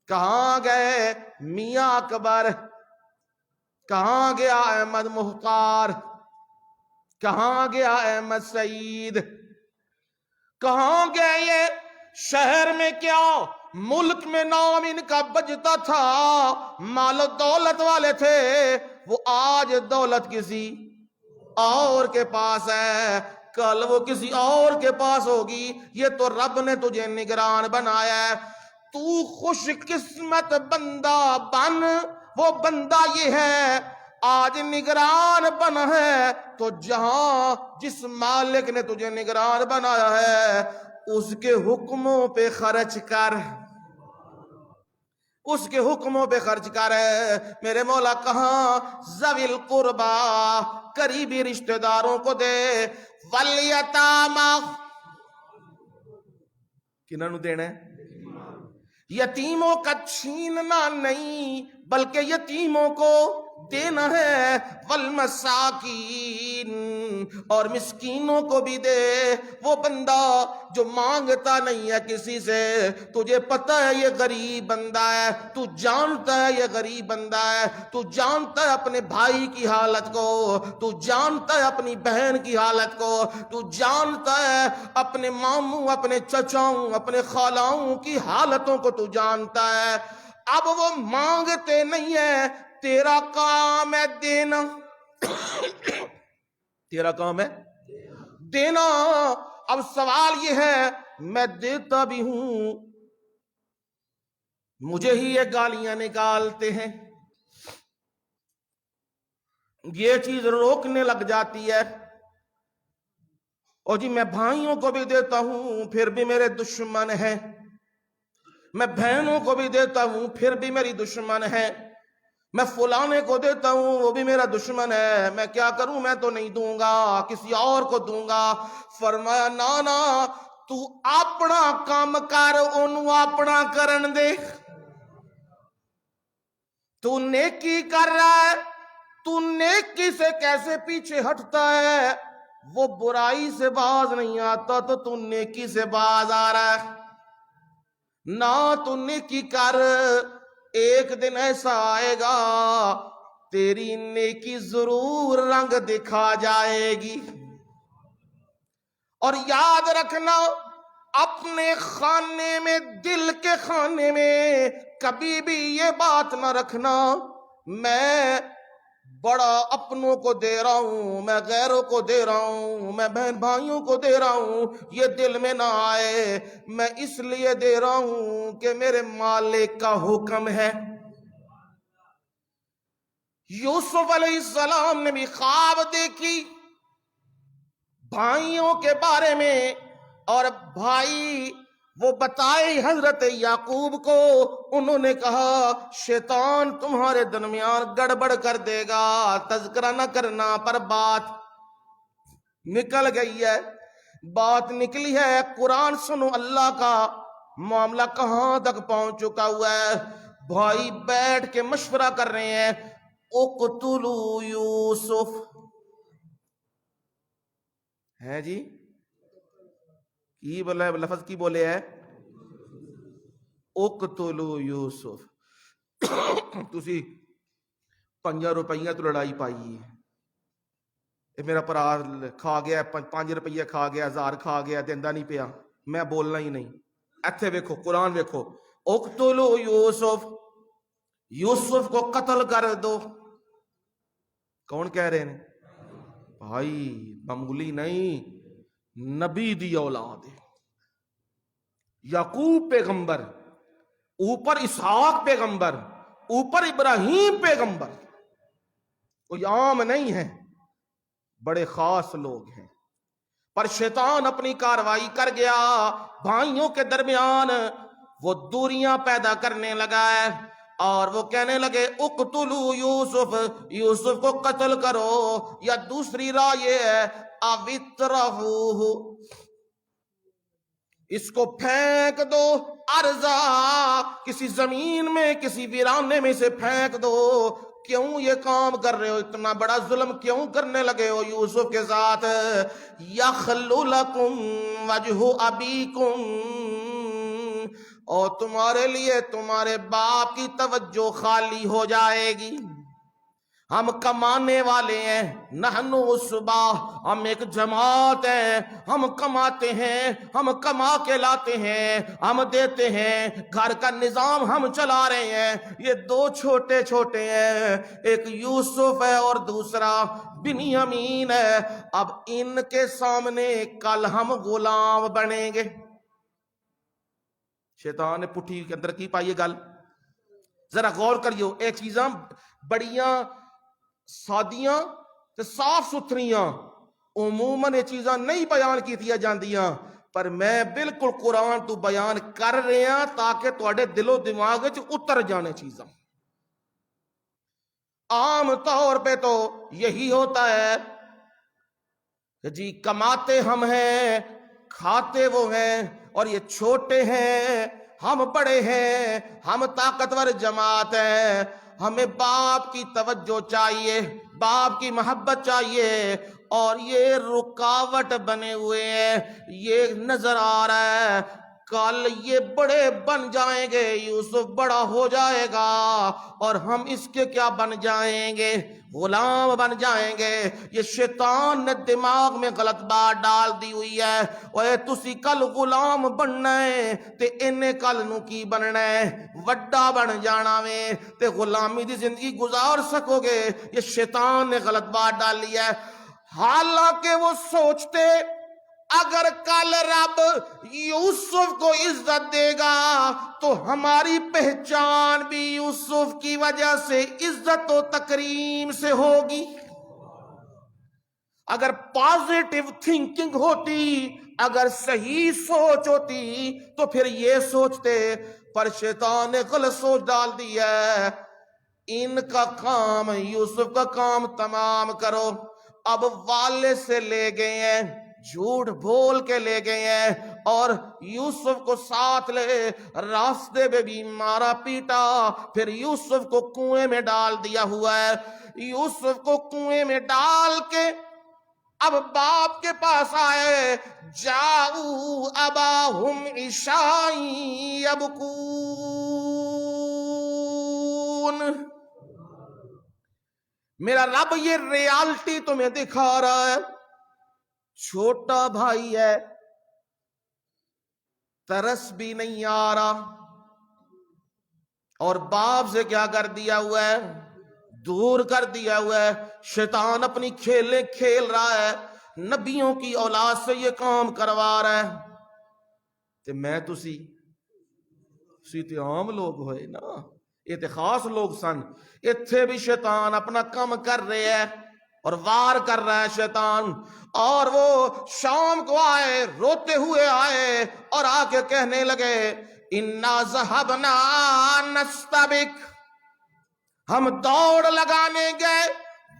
کہاں گئے میاں اکبر، کہاں گیا احمد مختار، کہاں گیا احمد سعید، کہاں گئے یہ شہر میں کیا ملک میں نام ان کا بجتا تھا، مال و دولت والے تھے، وہ آج دولت کسی اور کے پاس ہے، کل وہ کسی اور کے پاس ہوگی۔ یہ تو رب نے تجھے نگران بنایا ہے، تو خوش قسمت بندہ بن، وہ بندہ یہ ہے آج نگران بنا ہے تو جہاں جس مالک نے تجھے نگران بنایا ہے اس کے حکموں پہ خرچ کر، اس کے حکموں پہ خرچ کر۔ میرے مولا کہاں ذوی القربا قریبی رشتہ داروں کو دے، والیتاما کنہاں نو دینا ہے؟ یتیموں کا چھیننا نہیں بلکہ یتیموں کو دینا ہے، والمساکین اور مسکینوں کو بھی دے۔ وہ بندہ جو مانگتا نہیں ہے کسی سے، تجھے پتہ ہے یہ غریب بندہ ہے، تو جانتا ہے یہ غریب بندہ ہے، تو جانتا ہے اپنے بھائی کی حالت کو، تو جانتا ہے اپنی بہن کی حالت کو، تو جانتا ہے اپنے ماموں اپنے چچاؤں اپنے خالاؤں کی حالتوں کو تو جانتا ہے۔ اب وہ مانگتے نہیں ہے، تیرا کام ہے دینا، تیرا کام ہے دینا۔ اب سوال یہ ہے میں دیتا بھی ہوں، مجھے ہی یہ گالیاں نکالتے ہیں، یہ چیز روکنے لگ جاتی ہے، اور جی میں بھائیوں کو بھی دیتا ہوں پھر بھی میرے دشمن ہیں، میں بہنوں کو بھی دیتا ہوں پھر بھی میری دشمن ہے، میں فلانے کو دیتا ہوں وہ بھی میرا دشمن ہے، میں کیا کروں؟ میں تو نہیں دوں گا، کسی اور کو دوں گا۔ فرمایا نانا تو اپنا کام کر، انہوں اپنا کرن دے۔ تو نیکی کر رہا ہے، تو نیکی سے کیسے پیچھے ہٹتا ہے؟ وہ برائی سے باز نہیں آتا تو نیکی سے باز آ رہا ہے۔ نہ تو نیکی کر، ایک دن ایسا آئے گا تیری نیکی ضرور رنگ دکھا جائے گی۔ اور یاد رکھنا اپنے خانے میں، دل کے خانے میں کبھی بھی یہ بات نہ رکھنا میں بڑا اپنوں کو دے رہا ہوں، میں غیروں کو دے رہا ہوں، میں بہن بھائیوں کو دے رہا ہوں، یہ دل میں نہ آئے۔ میں اس لیے دے رہا ہوں کہ میرے مالک کا حکم ہے۔ یوسف علیہ السلام نے بھی خواب دیکھی بھائیوں کے بارے میں، اور بھائی وہ بتائے حضرت یعقوب کو، انہوں نے کہا شیطان تمہارے درمیان گڑبڑ کر دے گا، تذکرہ نہ کرنا، پر بات نکل گئی ہے، بات نکلی ہے۔ قرآن سنو، اللہ کا معاملہ کہاں تک پہنچ چکا ہوا ہے۔ بھائی بیٹھ کے مشورہ کر رہے ہیں، اقتلوا یوسف، ہے جی کی بولے لفظ کی بولے ہے اقتلوا یوسف۔ تسی 5 روپیہ تو لڑائی پائی ہے، اے میرا پرا کھا گیا 5 روپیہ کھا گیا، 1000 کھا گیا، دیندا نہیں پیا، میں بولنا ہی نہیں۔ ایتھے ویکھو قرآن ویکھو، اقتلوا یوسف، یوسف کو قتل کر دو۔ کون کہہ رہے ہیں؟ بھائی معمولی نہیں، نبی دی اولاد ہے، یعقوب پیغمبر، اوپر اسحاق پیغمبر، اوپر ابراہیم پیغمبر، کوئی عام نہیں ہے، بڑے خاص لوگ ہیں۔ پر شیطان اپنی کاروائی کر گیا، بھائیوں کے درمیان وہ دوریاں پیدا کرنے لگا ہے، اور وہ کہنے لگے اقتلوا یوسف، یوسف کو قتل کرو، یا دوسری رائے یہ ہے اوِطرحوہ، اس کو پھینک دو، ارضا، کسی زمین میں، کسی ویرانے میں سے پھینک دو۔ کیوں یہ کام کر رہے ہو؟ اتنا بڑا ظلم کیوں کرنے لگے ہو یوسف کے ساتھ؟ یخلو لکم وجہ ابیکم، اور تمہارے لیے تمہارے باپ کی توجہ خالی ہو جائے گی۔ ہم کمانے والے ہیں، نحن صبح، ہم ایک جماعت ہیں، ہم کماتے ہیں، ہم کما کے لاتے ہیں، ہم دیتے ہیں، گھر کا نظام ہم چلا رہے ہیں۔ یہ دو چھوٹے چھوٹے ہیں، ایک یوسف ہے اور دوسرا بنیامین ہے، اب ان کے سامنے کل ہم غلام بنیں گے۔ شیطان نے پٹھی کے اندر کی پائی گل، ذرا غور کریو، اے چیزاں بڑیاں سادیاں تے صاف ستھریاں عموماً یہ چیزاں نہیں بیان کیتیا جاندیاں، پر میں بالکل قرآن تو بیان کر رہے ہیں تاکہ تواڈے دل و دماغ وچ اتر جانے چیزاں۔ عام طور پہ تو یہی ہوتا ہے کہ جی کماتے ہم ہیں، کھاتے وہ ہیں، اور یہ چھوٹے ہیں، ہم بڑے ہیں، ہم طاقتور جماعت ہیں، ہمیں باپ کی توجہ چاہیے، باپ کی محبت چاہیے، اور یہ رکاوٹ بنے ہوئے ہیں۔ یہ نظر آ رہا ہے کل یہ بڑے بن جائیں گے، یوسف بڑا ہو جائے گا اور ہم اس کے کیا بن جائیں گے؟ غلام بن جائیں گے۔ یہ شیطان نے دماغ میں غلط بات ڈال دی ہوئی ہے، اوے تسی کل غلام بننا ہے تے انہیں کل نو کی بننا ہے؟ وڈا بن جانا میں تے غلامی دی زندگی گزار سکو گے۔ یہ شیطان نے غلط بات ڈالی ہے۔ حالانکہ وہ سوچتے اگر کل رب یوسف کو عزت دے گا تو ہماری پہچان بھی یوسف کی وجہ سے عزت و تکریم سے ہوگی۔ اگر پازیٹیو تھنکنگ ہوتی، اگر صحیح سوچ ہوتی تو پھر یہ سوچتے، پر شیطان نے غلط سوچ ڈال دی ہے۔ ان کا کام، یوسف کا کام تمام کرو۔ اب والد سے لے گئے ہیں، جھوٹ بول کے لے گئے ہیں، اور یوسف کو ساتھ لے، راستے میں بھی مارا پیٹا، پھر یوسف کو کنویں میں ڈال دیا ہوا ہے۔ یوسف کو کنویں میں ڈال کے اب باپ کے پاس آئے، جاؤ اباہم عشاء یبکون۔ میرا رب یہ ریالٹی تمہیں دکھا رہا ہے، چھوٹا بھائی ہے، ترس بھی نہیں آ رہا، اور باپ سے کیا کر دیا ہوا ہے؟ دور کر دیا ہوا ہے۔ شیطان اپنی کھیلیں کھیل رہا ہے، نبیوں کی اولاد سے یہ کام کروا رہا ہے۔ تے میں تسی تے عام لوگ ہوئے نا، یہ تے خاص لوگ سن۔ اتھے بھی شیطان اپنا کام کر رہے ہیں اور وار کر رہا ہے شیطان۔ اور وہ شام کو آئے، روتے ہوئے آئے اور آ کے کہنے لگے اِنَّا ذَهَبْنَا نَسْتَبِقُ، ہم دوڑ لگانے گئے،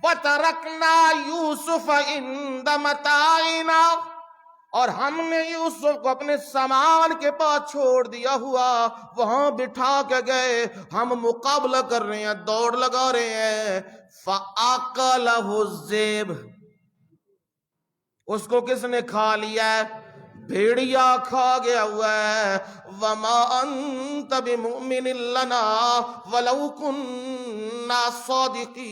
وَتَرَكْنَا يُوسُفَ عِندَ مَتَاعِنَا، اور ہم نے یوسف کو اپنے سامان کے پاس چھوڑ دیا ہوا، وہاں بٹھا کے گئے، ہم مقابلہ کر رہے ہیں، دوڑ لگا رہے ہیں۔ فَأَكَلَهُ الذِّئْبُ، اس کو کس نے کھا لیا ہے؟ بھیڑیا کھا گیا ہوا ہے۔ وَمَا أَنْتَ بِمُؤْمِنٍ لَنَا وَلَوْ كُنَّا صَادِقِينَ،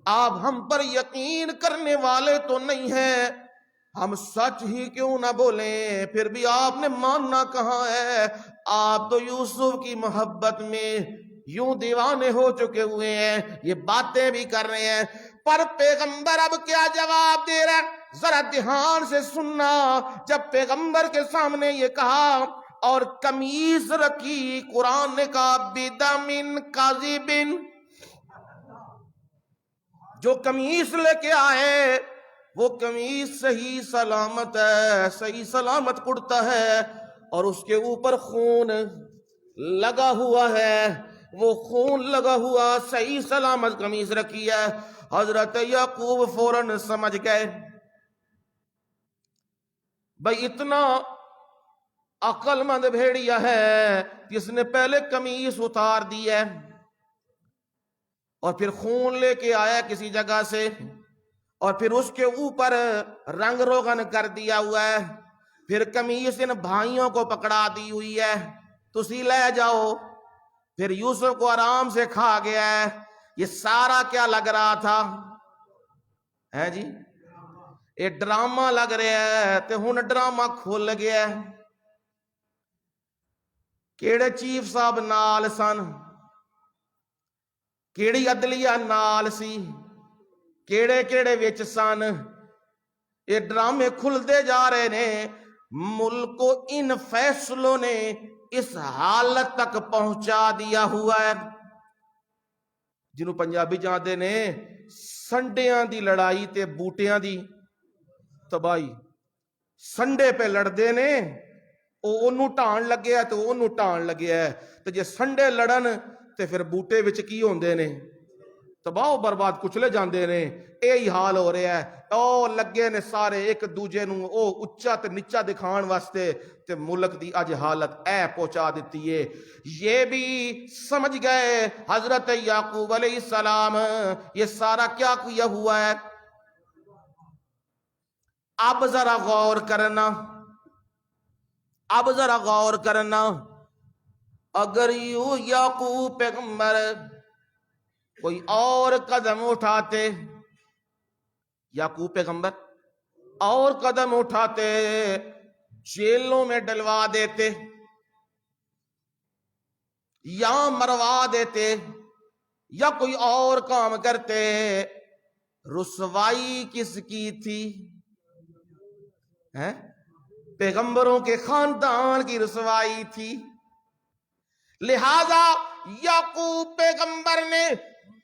آپ ہم پر یقین کرنے والے تو نہیں ہیں، ہم سچ ہی کیوں نہ بولیں، پھر بھی آپ نے ماننا کہاں ہے؟ آپ تو یوسف کی محبت میں یوں دیوانے ہو چکے ہوئے ہیں، یہ باتیں بھی کر رہے ہیں، پر پیغمبر اب کیا جواب دے رہا ہے؟ ذرا دھیان سے سننا۔ جب پیغمبر کے سامنے یہ کہا اور قمیص رکھی، قرآن نے کہا بدم کاذب، جو قمیص لے کے آئے وہ قمیص صحیح سلامت ہے، صحیح سلامت کرتا ہے، اور اس کے اوپر خون لگا ہوا ہے، وہ خون لگا ہوا صحیح سلامت قمیص رکھی ہے۔ حضرت یعقوب فوراً سمجھ گئے بھئی اتنا عقل مند بھیڑیا ہے جس نے پہلے قمیص اتار دی ہے اور پھر خون لے کے آیا کسی جگہ سے، اور پھر اس کے اوپر رنگ روغن کر دیا ہوا ہے، پھر قمیص ان بھائیوں کو پکڑا دی ہوئی ہے، تسی لے جاؤ، پھر یوسف کو آرام سے کھا گیا ہے۔ یہ سارا کیا لگ رہا تھا ہے جی؟ یہ ڈرامہ لگ رہا ہے، تے ہن ڈرامہ کھل گیا ہے۔ کیڑے چیف صاحب نال سن، کیڑی عدلیہ نال سی، کیڑے کیڑے وچ سن، یہ ڈرامے کھلتے جا رہے نے۔ ملک کو ان فیصلوں نے اس حالت تک پہنچا دیا ہوا ہے جنہوں پنجابی جاندے نے سنڈیاں دی لڑائی تے بوٹیاں دی تباہی۔ سنڈے پہ لڑدے نے، انہوں ٹان لگیا ہے تو انہوں ٹان لگیا ہے، تو جے سنڈے لڑن تے پھر بوٹے وچ کی ہوندے نے، تباہ و برباد کچلے جاندے نے۔ یہی حال ہو رہا ہے، او لگے نے سارے ایک دوجے نوں او اچا تے نیچا دکھان واسطے، تے ملک دی اج حالت اے پہنچا دیتی ہے۔ یہ بھی سمجھ گئے حضرت یعقوب علیہ السلام یہ سارا کیا کیا ہوا ہے۔ اب ذرا غور کرنا، اب ذرا غور کرنا، اگر یوں یعقوب پیغمبر کوئی اور قدم اٹھاتے، یعقوب پیغمبر اور قدم اٹھاتے، جیلوں میں ڈلوا دیتے یا مروا دیتے یا کوئی اور کام کرتے، رسوائی کس کی تھی؟ پیغمبروں کے خاندان کی رسوائی تھی۔ لہذا یعقوب پیغمبر نے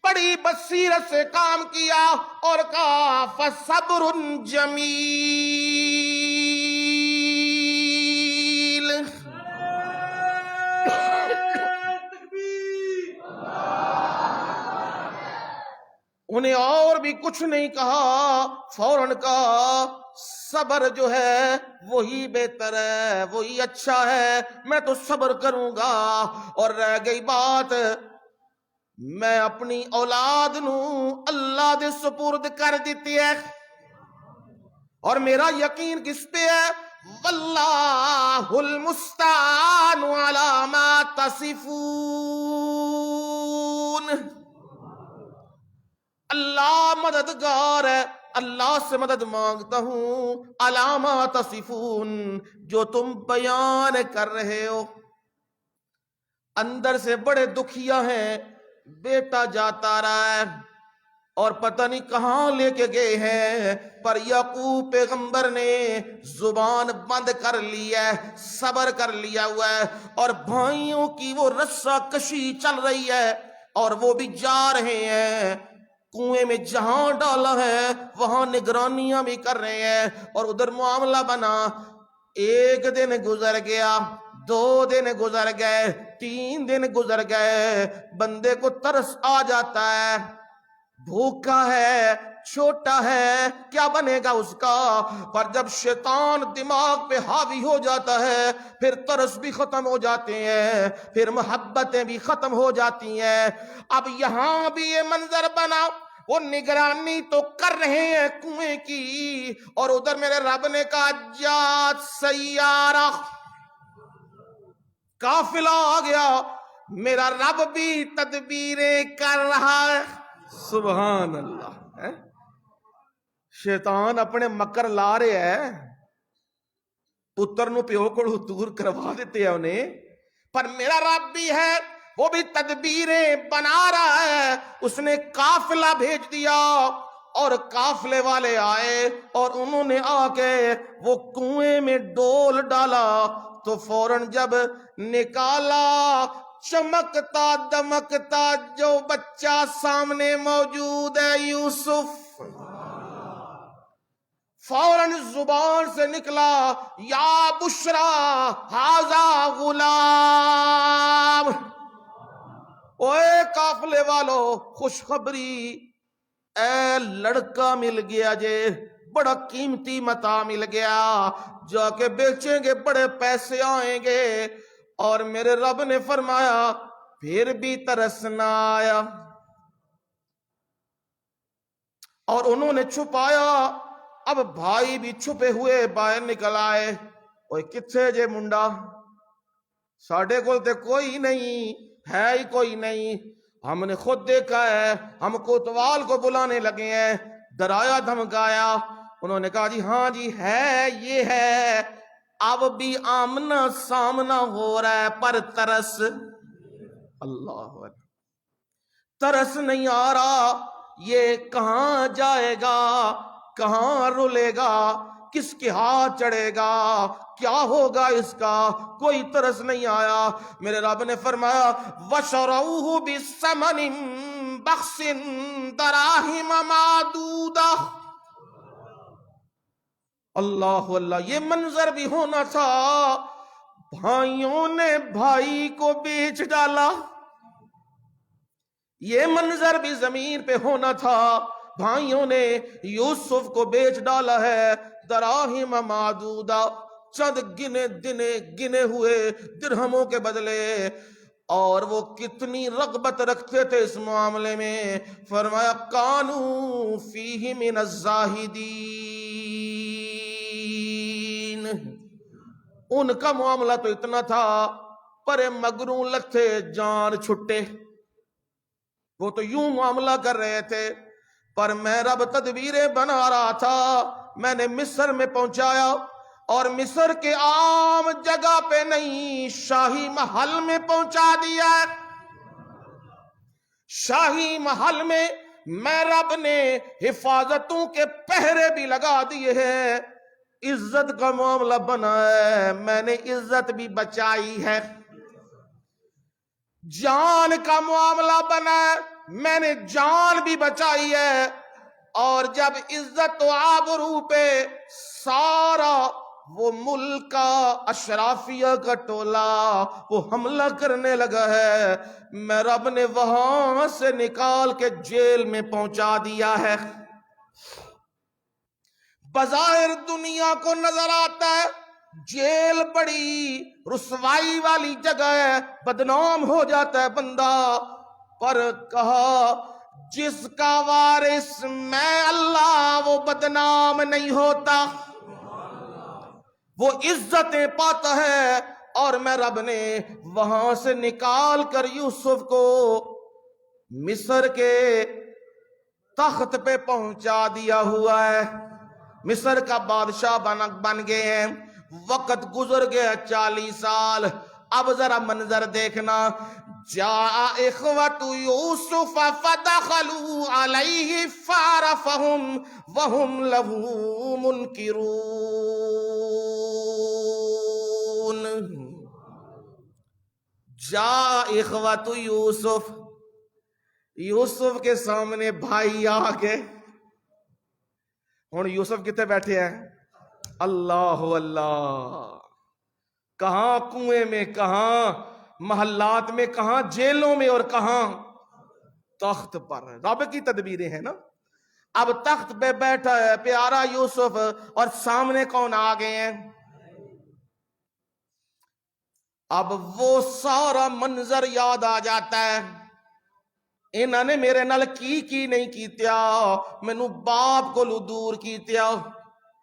بڑی بصیرت سے کام کیا اور کہا فصبر جمیل۔ انہیں اور بھی کچھ نہیں کہا، فوراً کہا صبر جو ہے وہی بہتر ہے، وہی اچھا ہے، میں تو صبر کروں گا۔ اور رہ گئی بات، میں اپنی اولاد نوں اللہ دے سپرد کر دیتی ہے، اور میرا یقین کس پہ ہے؟ واللہ المستعان علی ما تصفون۔ اللہ مددگار ہے، اللہ سے مدد مانگتا ہوں علی ما تصفون، جو تم بیان کر رہے ہو۔ اندر سے بڑے دکھیا ہیں، بیٹا جاتا رہا ہے اور پتہ نہیں کہاں لے کے گئے ہیں، پر یعقوب پیغمبر نے زبان بند کر لی ہے، صبر کر لیا ہوا ہے، اور بھائیوں کی وہ رسہ کشی چل رہی ہے اور وہ بھی جا رہے ہیں کنویں میں، جہاں ڈالا ہے وہاں نگرانیاں بھی کر رہے ہیں، اور ادھر معاملہ بنا۔ ایک دن گزر گیا، 2 دن گزر گئے، 3 دن گزر گئے، بندے کو ترس آ جاتا ہے، بھوکا ہے، چھوٹا ہے، کیا بنے گا اس کا؟ پر جب شیطان دماغ پہ حاوی ہو جاتا ہے پھر ترس بھی ختم ہو جاتے ہیں، پھر محبتیں بھی ختم ہو جاتی ہیں۔ اب یہاں بھی یہ منظر بنا، وہ نگرانی تو کر رہے ہیں کنویں کی، اور ادھر میرے رب نے کہا جات سیارہ، قافلہ آ گیا، میرا رب بھی تدبیریں کر رہا ہے۔ سبحان اللہ۔ شیطان اپنے مکر لا رہے ہے، پتر نو پیو کو دور کروا دیتے ہیں انہیں، پر میرا رب بھی ہے وہ بھی تدبیریں بنا رہا ہے. اس نے قافلہ بھیج دیا اور قافلے والے آئے اور انہوں نے آ کے وہ کنویں میں ڈول ڈالا تو فوراً جب نکالا چمکتا دمکتا جو بچہ سامنے موجود ہے یوسف، فوراً زبان سے نکلا یا بشرا ھذا غلام. اوے قافلے والو خوشخبری، اے لڑکا مل گیا جے، بڑا قیمتی متاع مل گیا، جا کے بیچیں گے بڑے پیسے آئیں گے. اور میرے رب نے فرمایا پھر بھی ترس نہ آیا. اور انہوں نے چھپایا. اب بھائی بھی چھپے ہوئے باہر نکل آئے. اوے کتھے جے منڈا؟ ساڑھے کول تے کوئی نہیں ہے، ہی کوئی نہیں، ہم نے خود دیکھا ہے، ہم کوتوال کو بلانے لگے ہیں، ڈرایا دھمکایا. انہوں نے کہا جی ہاں جی ہے، یہ ہے. اب بھی آمنا سامنا ہو رہا ہے پر ترس، اللہ اکبر، ترس نہیں آ رہا. یہ کہاں جائے گا، کہاں رولے گا، کس کے ہاتھ چڑھے گا، کیا ہوگا اس کا، کوئی ترس نہیں آیا. میرے رب نے فرمایا وَشَرَوْهُ بِثَمَنٍ بَخْسٍ دَرَاهِمَ مَعْدُودَةٍ. اللہ اللہ، یہ منظر بھی ہونا تھا. بھائیوں نے بھائی کو بیچ ڈالا. یہ منظر بھی زمین پہ ہونا تھا. بھائیوں نے یوسف کو بیچ ڈالا ہے. دراہم معدودہ، چند گنے ہوئے درہموں کے بدلے. اور وہ کتنی رغبت رکھتے تھے اس معاملے میں. فرمایا کانوا فیہ من الزاہدین، ان کا معاملہ تو اتنا تھا پر مگروں لگتے جان چھٹے. وہ تو یوں معاملہ کر رہے تھے پر میں رب تدبیریں بنا رہا تھا. میں نے مصر میں پہنچایا اور مصر کے عام جگہ پہ نہیں، شاہی محل میں پہنچا دیا. شاہی محل میں میں رب نے حفاظتوں کے پہرے بھی لگا دیے ہیں. عزت کا معاملہ بنا ہے، میں نے عزت بھی بچائی ہے. جان کا معاملہ بنا ہے، میں نے جان بھی بچائی ہے. اور جب عزت و آبرو پہ سارا وہ ملک کا اشرافیہ کا ٹولہ وہ حملہ کرنے لگا ہے، میں رب نے وہاں سے نکال کے جیل میں پہنچا دیا ہے. بظاہر دنیا کو نظر آتا ہے جیل بڑی رسوائی والی جگہ ہے، بدنام ہو جاتا ہے بندہ، پر کہا جس کا وارث میں اللہ وہ بدنام نہیں ہوتا، وہ عزتیں پاتا ہے. اور میں رب نے وہاں سے نکال کر یوسف کو مصر کے تخت پہ پہنچا دیا ہوا ہے. مصر کا بادشاہ بن گئے ہیں. وقت گزر گیا 40 سال. اب ذرا منظر دیکھنا. جاء اخوۃ یوسف فدخلوا علیہ فعرفہم وہم لہ منکرون. جاء اخوۃ یوسف، یوسف کے سامنے بھائی آ گئے. ہوں یوسف کتنے بیٹھے ہیں؟ اللہ اللہ، کہاں کنویں میں، کہاں محلات میں، کہاں جیلوں میں، اور کہاں تخت پر. رب کی تدبیریں ہیں نا. اب تخت پہ بیٹھا ہے پیارا یوسف اور سامنے کون آ گئے ہیں؟ اب وہ سارا منظر یاد آ جاتا ہے. انہوں نے میرے نال کی نہیں کیتیا. مینوں باپ کو دور کیتیا،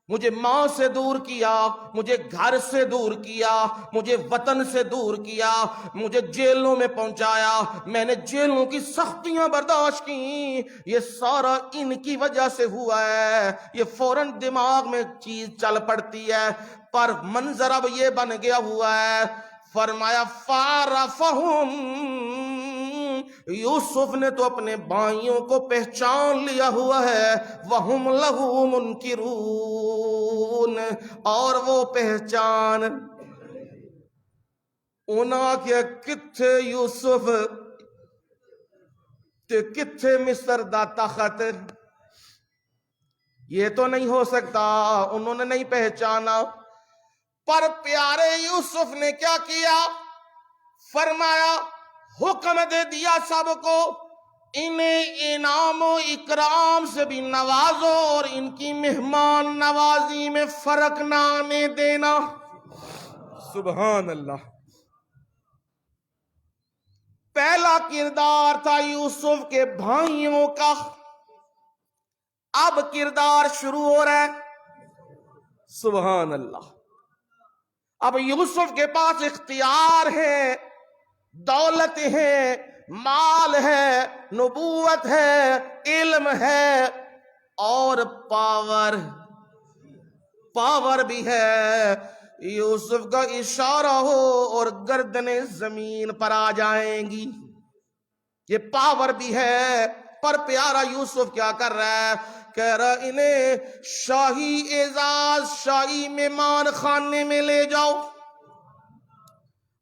مجھے ماں سے دور کیا، مجھے گھر سے دور کیا، مجھے وطن سے دور کیا، مجھے جیلوں میں پہنچایا، میں نے جیلوں کی سختیاں برداشت کی. یہ سارا ان کی وجہ سے ہوا ہے. یہ فوراً دماغ میں چیز چل پڑتی ہے. پر منظر اب یہ بن گیا ہوا ہے. فرمایا فَعَرَفَهُمْ، یوسف نے تو اپنے بھائیوں کو پہچان لیا ہوا ہے، وَهُمْ لَهُ مُنْكِرُونَ، اور وہ پہچان انہاں کے کتھے یوسف تے کتھے مصر دا تخت، یہ تو نہیں ہو سکتا، انہوں نے نہیں پہچانا۔ پر پیارے یوسف نے کیا کیا؟ فرمایا حکم دے دیا سب کو، انہیں انعام و اکرام سے بھی نوازو اور ان کی مہمان نوازی میں فرق نہ آنے دینا۔ سبحان اللہ۔ پہلا کردار تھا یوسف کے بھائیوں کا، اب کردار شروع ہو رہا ہے۔ سبحان اللہ۔ اب یوسف کے پاس اختیار ہے، دولت ہے، مال ہے، نبوت ہے، علم ہے، اور پاور بھی ہے۔ یوسف کا اشارہ ہو اور گردنیں زمین پر آ جائیں گی، یہ پاور بھی ہے۔ پر پیارا یوسف کیا کر رہا ہے؟ کہہ رہا انہیں شاہی اعزاز، شاہی مہمان خانے میں لے جاؤ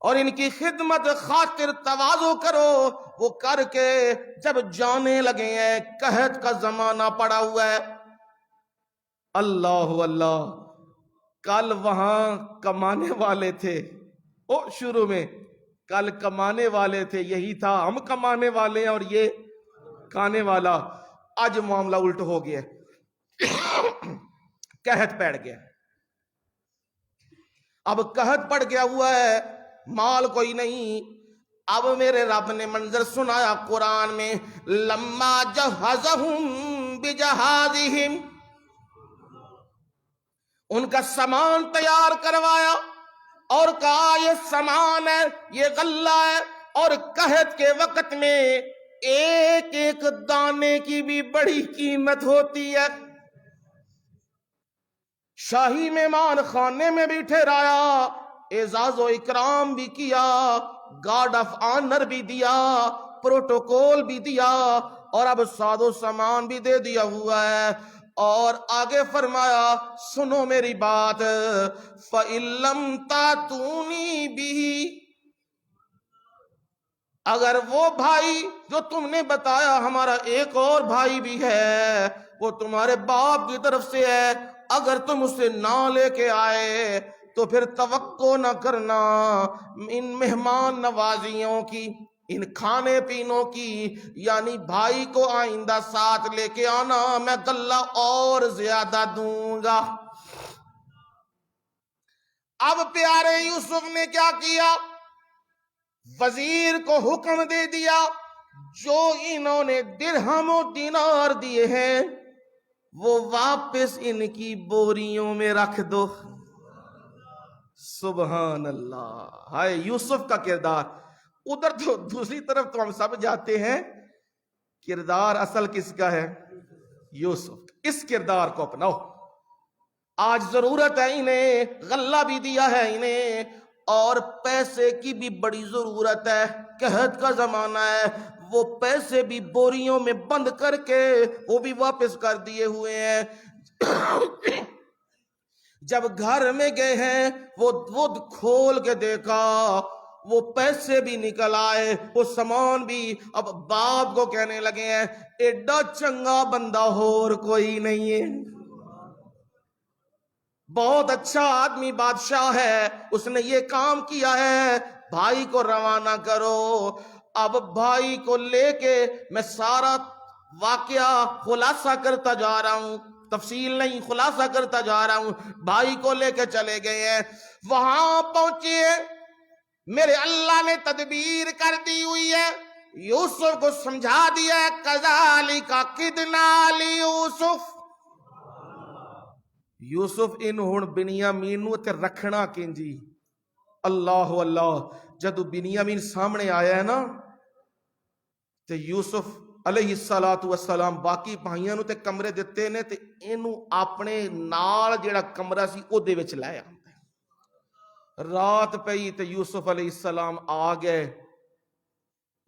اور ان کی خدمت خاطر تواضع کرو۔ وہ کر کے جب جانے لگے ہیں، قحط کا زمانہ پڑا ہوا ہے۔ اللہ اللہ، کل وہاں کمانے والے تھے، شروع میں کل کمانے والے تھے، یہی تھا، ہم کمانے والے ہیں اور یہ کھانے والا۔ آج معاملہ الٹ ہو گیا، قحط پڑ گیا۔ اب قحط پڑ گیا ہوا ہے، مال کوئی نہیں۔ اب میرے رب نے منظر سنایا قرآن میں، لما جہزہم بجہازہم، ان کا سامان تیار کروایا اور کہا یہ سامان ہے، یہ غلہ ہے، اور قحط کے وقت میں ایک ایک دانے کی بھی بڑی قیمت ہوتی ہے۔ شاہی مہمان خانے میں بھی ٹھہرایا، اعزاز و اکرام بھی کیا، گارڈ آف آنر بھی دیا، پروٹوکول بھی دیا، اور اب ساد و سامان بھی دے دیا ہوا ہے۔ اور آگے فرمایا سنو میری بات، فَإِن لَّمْ تَأْتُونِي بِهِ، اگر وہ بھائی جو تم نے بتایا، ہمارا ایک اور بھائی بھی ہے، وہ تمہارے باپ کی طرف سے ہے، اگر تم اسے نہ لے کے آئے تو پھر توقع نہ کرنا ان مہمان نوازیوں کی، ان کھانے پینوں کی، یعنی بھائی کو آئندہ ساتھ لے کے آنا، میں غلہ اور زیادہ دوں گا۔ اب پیارے یوسف نے کیا کیا؟ وزیر کو حکم دے دیا، جو انہوں نے درہم و دینار دیے ہیں وہ واپس ان کی بوریوں میں رکھ دو۔ سبحان اللہ۔ ہائے یوسف کا کردار، ادھر تو دوسری طرف تو ہم سب جاتے ہیں، کردار اصل کس کا ہے؟ یوسف۔ اس کردار کو اپناؤ۔ آج ضرورت ہے انہیں، غلہ بھی دیا ہے انہیں، اور پیسے کی بھی بڑی ضرورت ہے، قحط کا زمانہ ہے، وہ پیسے بھی بوریوں میں بند کر کے وہ بھی واپس کر دیے ہوئے ہیں۔ جب گھر میں گئے ہیں وہ کھول کے دیکھا، وہ پیسے بھی نکل آئے، وہ سامان بھی۔ اب باپ کو کہنے لگے ہیں ایڈا چنگا بندہ اور کوئی نہیں ہے، بہت اچھا آدمی بادشاہ ہے، اس نے یہ کام کیا ہے، بھائی کو روانہ کرو۔ اب بھائی کو لے کے میں سارا واقعہ خلاصہ کرتا جا رہا ہوں، تفصیل نہیں، خلاصہ کرتا جا رہا ہوں۔ بھائی کو لے کے چلے گئے ہیں، وہاں پہنچے، میرے اللہ نے تدبیر کر دی ہوئی ہے، یوسف کو سمجھا دیا ہے، کذالک کدنا لیوسف، یوسف ان ہن بنیامین نو تے رکھنا کنجی۔ اللہ اللہ، جدو بنیامین سامنے آیا ہے نا تے یوسف علیہ السلام باقی بھائیاں نو تے کمرے دتے نے تے اینو اپنے نال جیڑا کمرہ سی او دے وچ لایا۔ رات پئی تے یوسف علیہ السلام آ گئے.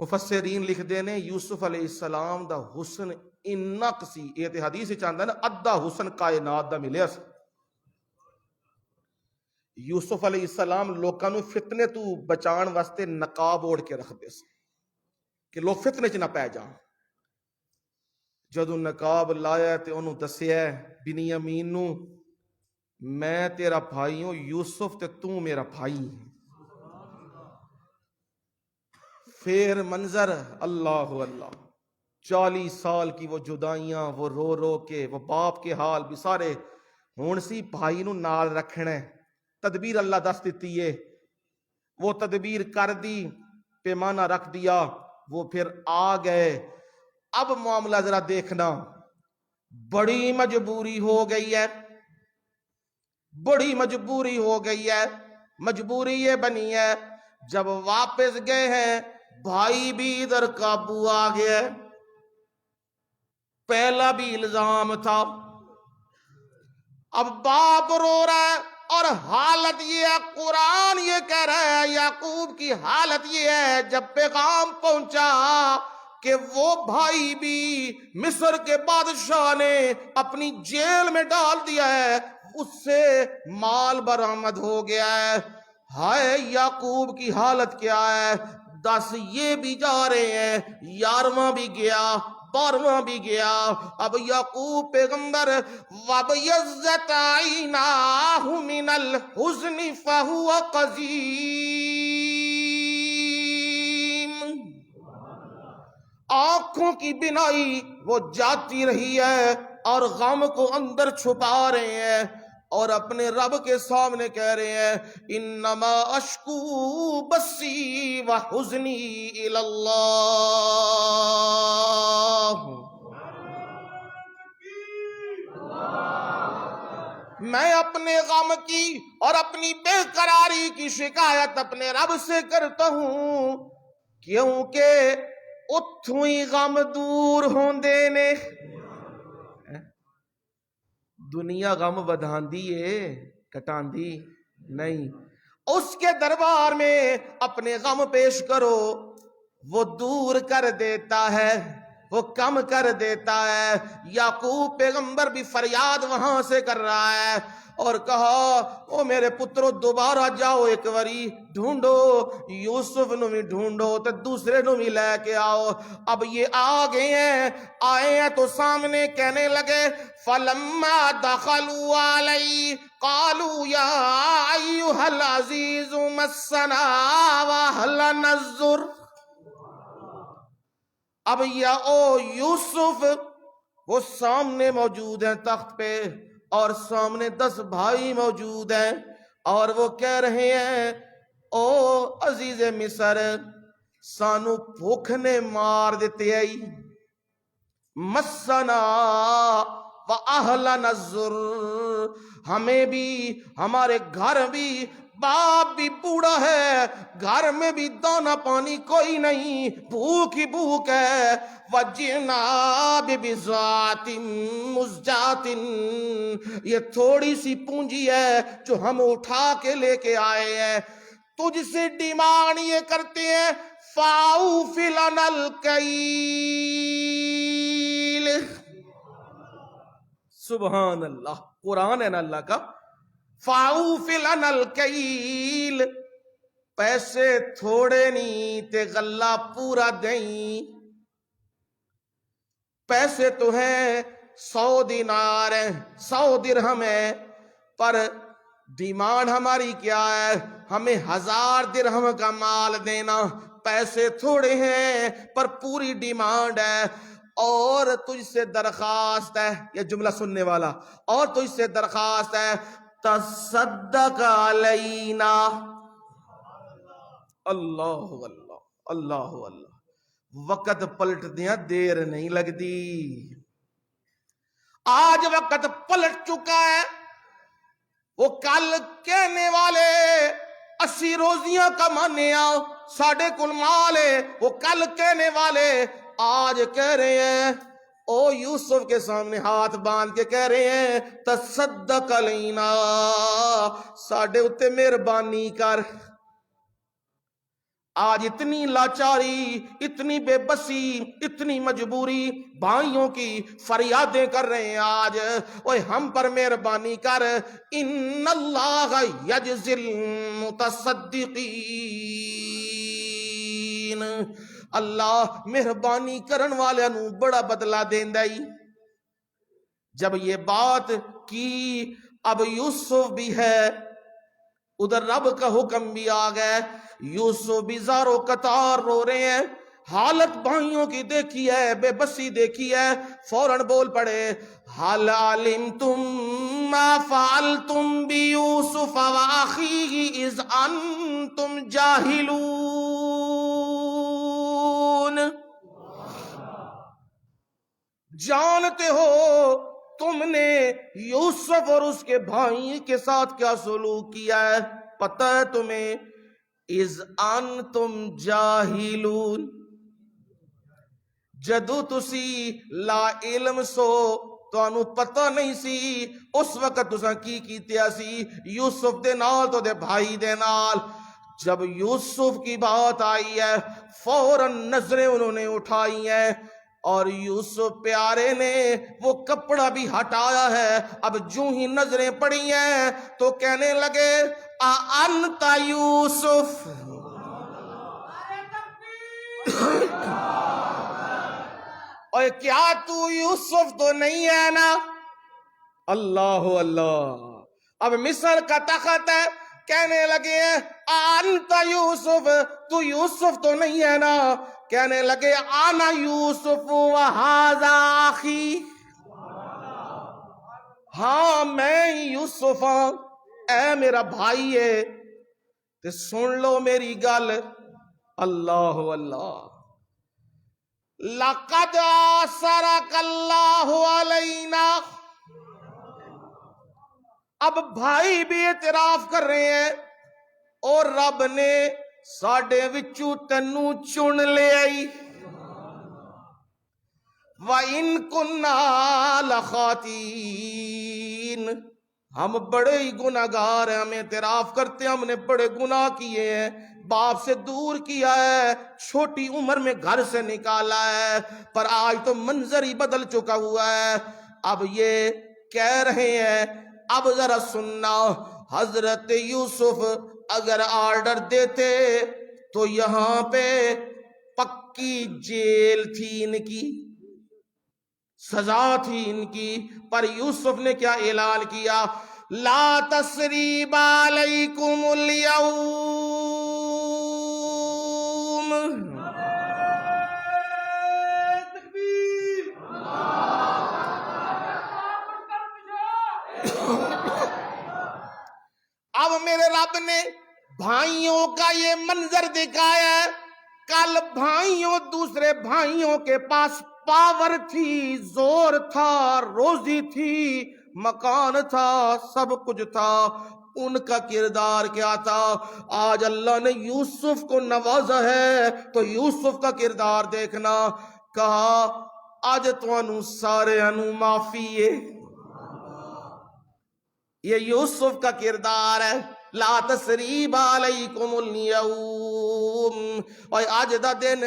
مفسرین لکھ دینے یوسف علیہ السلام دا حسن اننا کسی، یہ تے حدیث چاہتا نا ادھا حسن کائنات دا ملیا سی. یوسف علیہ السلام لوکاں نو فتنے تو بچان واسطے نقاب اوڑھ کے رکھ دے سی کہ لوگ فتنے چ نہ پی جان. جدوں نقاب لایا تے انہوں دسیا بنیامین نو میں تیرا بھائی ہوں یوسف تے تو میرا بھائی ہے. پھر منظر اللہ اللہ 40 سال کی وہ جدائیاں، وہ رو رو کے، وہ باپ کے حال بھی سارے. ہون سی بھائی نو نال رکھنا ہے، تدبیر اللہ دس دیتی ہے. وہ تدبیر کر دی، پیمانہ رکھ دیا، وہ پھر آ گئے. اب معاملہ ذرا دیکھنا، بڑی مجبوری ہو گئی ہے، بڑی مجبوری ہو گئی ہے. مجبوری یہ بنی ہے جب واپس گئے ہیں بھائی بھی ادھر قابو آ گیا. پہلا بھی الزام تھا، اب باپ رو رہا ہے اور حالت یہ ہے، قرآن یہ کہہ رہا ہے یعقوب کی حالت یہ ہے جب پیغام پہنچا کہ وہ بھائی بھی مصر کے بادشاہ نے اپنی جیل میں ڈال دیا ہے، اس سے مال برآمد ہو گیا ہے. ہائے یعقوب کی حالت کیا ہے. 10 یہ بھی جا رہے ہیں، 11واں بھی گیا، 12واں بھی گیا. اب یعقوب پیغمبر وَبْيَضَّتْ عَيْنَاهُ مِنَ الْحُزْنِ فَهُوَ قَزِيمٌ. آنکھوں کی بینائی وہ جاتی رہی ہے اور غم کو اندر چھپا رہے ہیں اور اپنے رب کے سامنے کہہ رہے ہیں انما اشکو بسی وحزنی الی اللہ. میں اپنے غم کی اور اپنی بے قراری کی شکایت اپنے رب سے کرتا ہوں کیونکہ اتھوں ہی غم دور ہوندے نے. دنیا غم ودھاندی ہے، کٹاندی نہیں. اس کے دربار میں اپنے غم پیش کرو، وہ دور کر دیتا ہے، وہ کم کر دیتا ہے. یعقوب پیغمبر بھی فریاد وہاں سے کر رہا ہے اور کہا او میرے پترو دوبارہ جاؤ، ایک واری ڈھونڈو، یوسف نو بھی ڈھونڈو تو دوسرے نو بھی لے کے آؤ. اب یہ آ گئے ہیں، آئے ہیں تو سامنے کہنے لگے فَلَمَّا دَخَلُوا عَلَيْهِ قَالُوا يَا أَيُّهَا الْعَزِيزُ مَسَّنَا وَأَهْلَنَا الضُّرُّ. اب یا او یوسف وہ سامنے موجود ہیں تخت پہ اور سامنے 10 بھائی موجود ہیں اور وہ کہہ رہے ہیں او عزیز مصر سانو بھوک نے مار دیتے آئی. مسنا وَأَهْلَنَا الضُّرُّ، ہمیں بھی، ہمارے گھر بھی، باپ بھی بوڑھا ہے، گھر میں بھی دانا پانی کوئی نہیں، بھوک ہی بھوک ہے. وَجِئْنَا بِبِضَاعَةٍ مُزْجَاةٍ، یہ تھوڑی سی پونجی ہے جو ہم اٹھا کے لے کے آئے ہیں. تجھ سے ڈیمانڈ یہ کرتے ہیں فَأَوْفِ لَنَا الْكَيْلِ. سبحان اللہ، قرآن ہے نا اللہ کا. فَأَوْفِ لَنَا الْكَيْلِ، پیسے تھوڑے نہیں تے غلہ پورا دیں. پیسے تو ہیں 100 دینار ہیں، 100 درہم ہیں، پر ڈیمانڈ ہماری کیا ہے؟ ہمیں 1000 درہم کا مال دینا. پیسے تھوڑے ہیں پر پوری ڈیمانڈ ہے. اور تجھ سے درخواست ہے، یہ جملہ سننے والا، اور تجھ سے درخواست ہے تصدق علینا. اللہ اللہ اللہ اللہ. وقت پلٹ دیا دیر نہیں لگتی. آج وقت پلٹ چکا ہے. وہ کل کہنے والے 80 روزیاں کمانے آؤ ساڑھے کل مال ہے، وہ کل کہنے والے آج کہہ رہے ہیں او یوسف کے سامنے ہاتھ باندھ کے کہہ رہے ہیں تصدق علینا، ساڈے اتے مہربانی کر. آج اتنی لاچاری، اتنی بے بسی، اتنی مجبوری، بھائیوں کی فریادیں کر رہے ہیں آج، اوے ہم پر مہربانی کر. ان اللہ یجزی المتصدقین، اللہ مہربانی کرن والے نو بڑا بدلہ دیندا ہی. جب یہ بات کی اب یوسف بھی ہے، ادھر رب کا حکم بھی آ گئے. یوسف بھی زارو قطار رو رہے ہیں. حالت بھائیوں کی دیکھی ہے، بے بسی دیکھی ہے، فوراً بول پڑے حل علمتم ما فعلتم بیوسف واخیہ اذ انتم جاہلون. جانتے ہو تم نے یوسف اور اس کے بھائی کے ساتھ کیا سلوک کیا ہے؟ پتہ ہے تمہیں؟ اذ انتم جاہلون، جدو تسی لا علم سو تانوں پتہ نہیں سی، اس وقت تساں کی کیتیا سی یوسف دے نال تو دے بھائی دے نال. جب یوسف کی بات آئی ہے فوراً نظریں انہوں نے اٹھائی ہیں، اور یوسف پیارے نے وہ کپڑا بھی ہٹایا ہے. اب جو ہی نظریں پڑی ہیں تو کہنے لگے انت یوسف، اور کیا تو یوسف تو نہیں ہے نا؟ اللہ اللہ. اب مصر کا تخت ہے، کہنے لگے انت یوسف، تو یوسف تو نہیں ہے نا؟ کہنے لگے انا یوسف وہذا اخی، ہاں میں یوسف ہاں، اے میرا بھائی ہے، تے سن لو میری گل. اللہ اللہ. لقد آثرک اللہ علینا، اب بھائی بھی اعتراف کر رہے ہیں اور رب نے ساڈے وچوں تینوں چن لے آئی. وَإِن كُنَّا لَخَاطِئِينَ، ہم بڑے ہی گناہگار ہیں، ہم اعتراف کرتے ہیں ہم نے بڑے گناہ کیے ہیں، باپ سے دور کیا ہے، چھوٹی عمر میں گھر سے نکالا ہے، پر آج تو منظر ہی بدل چکا ہوا ہے. اب یہ کہہ رہے ہیں اب ذرا سننا، حضرت یوسف اگر آرڈر دیتے تو یہاں پہ پکی جیل تھی، ان کی سزا تھی ان کی. پر یوسف نے کیا اعلان کیا؟ لا تثریب علیکم اليوم، اب میرے رب نے بھائیوں کا یہ منظر دکھایا ہے. کل بھائیوں دوسرے بھائیوں کے پاس پاور تھی، زور تھا، روزی تھی، مکان تھا، سب کچھ تھا، ان کا کردار کیا تھا؟ آج اللہ نے یوسف کو نوازا ہے تو یوسف کا کردار دیکھنا. کہا آج تانوں سارے انو معافی ہے. یہ یوسف کا کردار ہے. لا تثریب علیکم اليوم، اور آج دا دن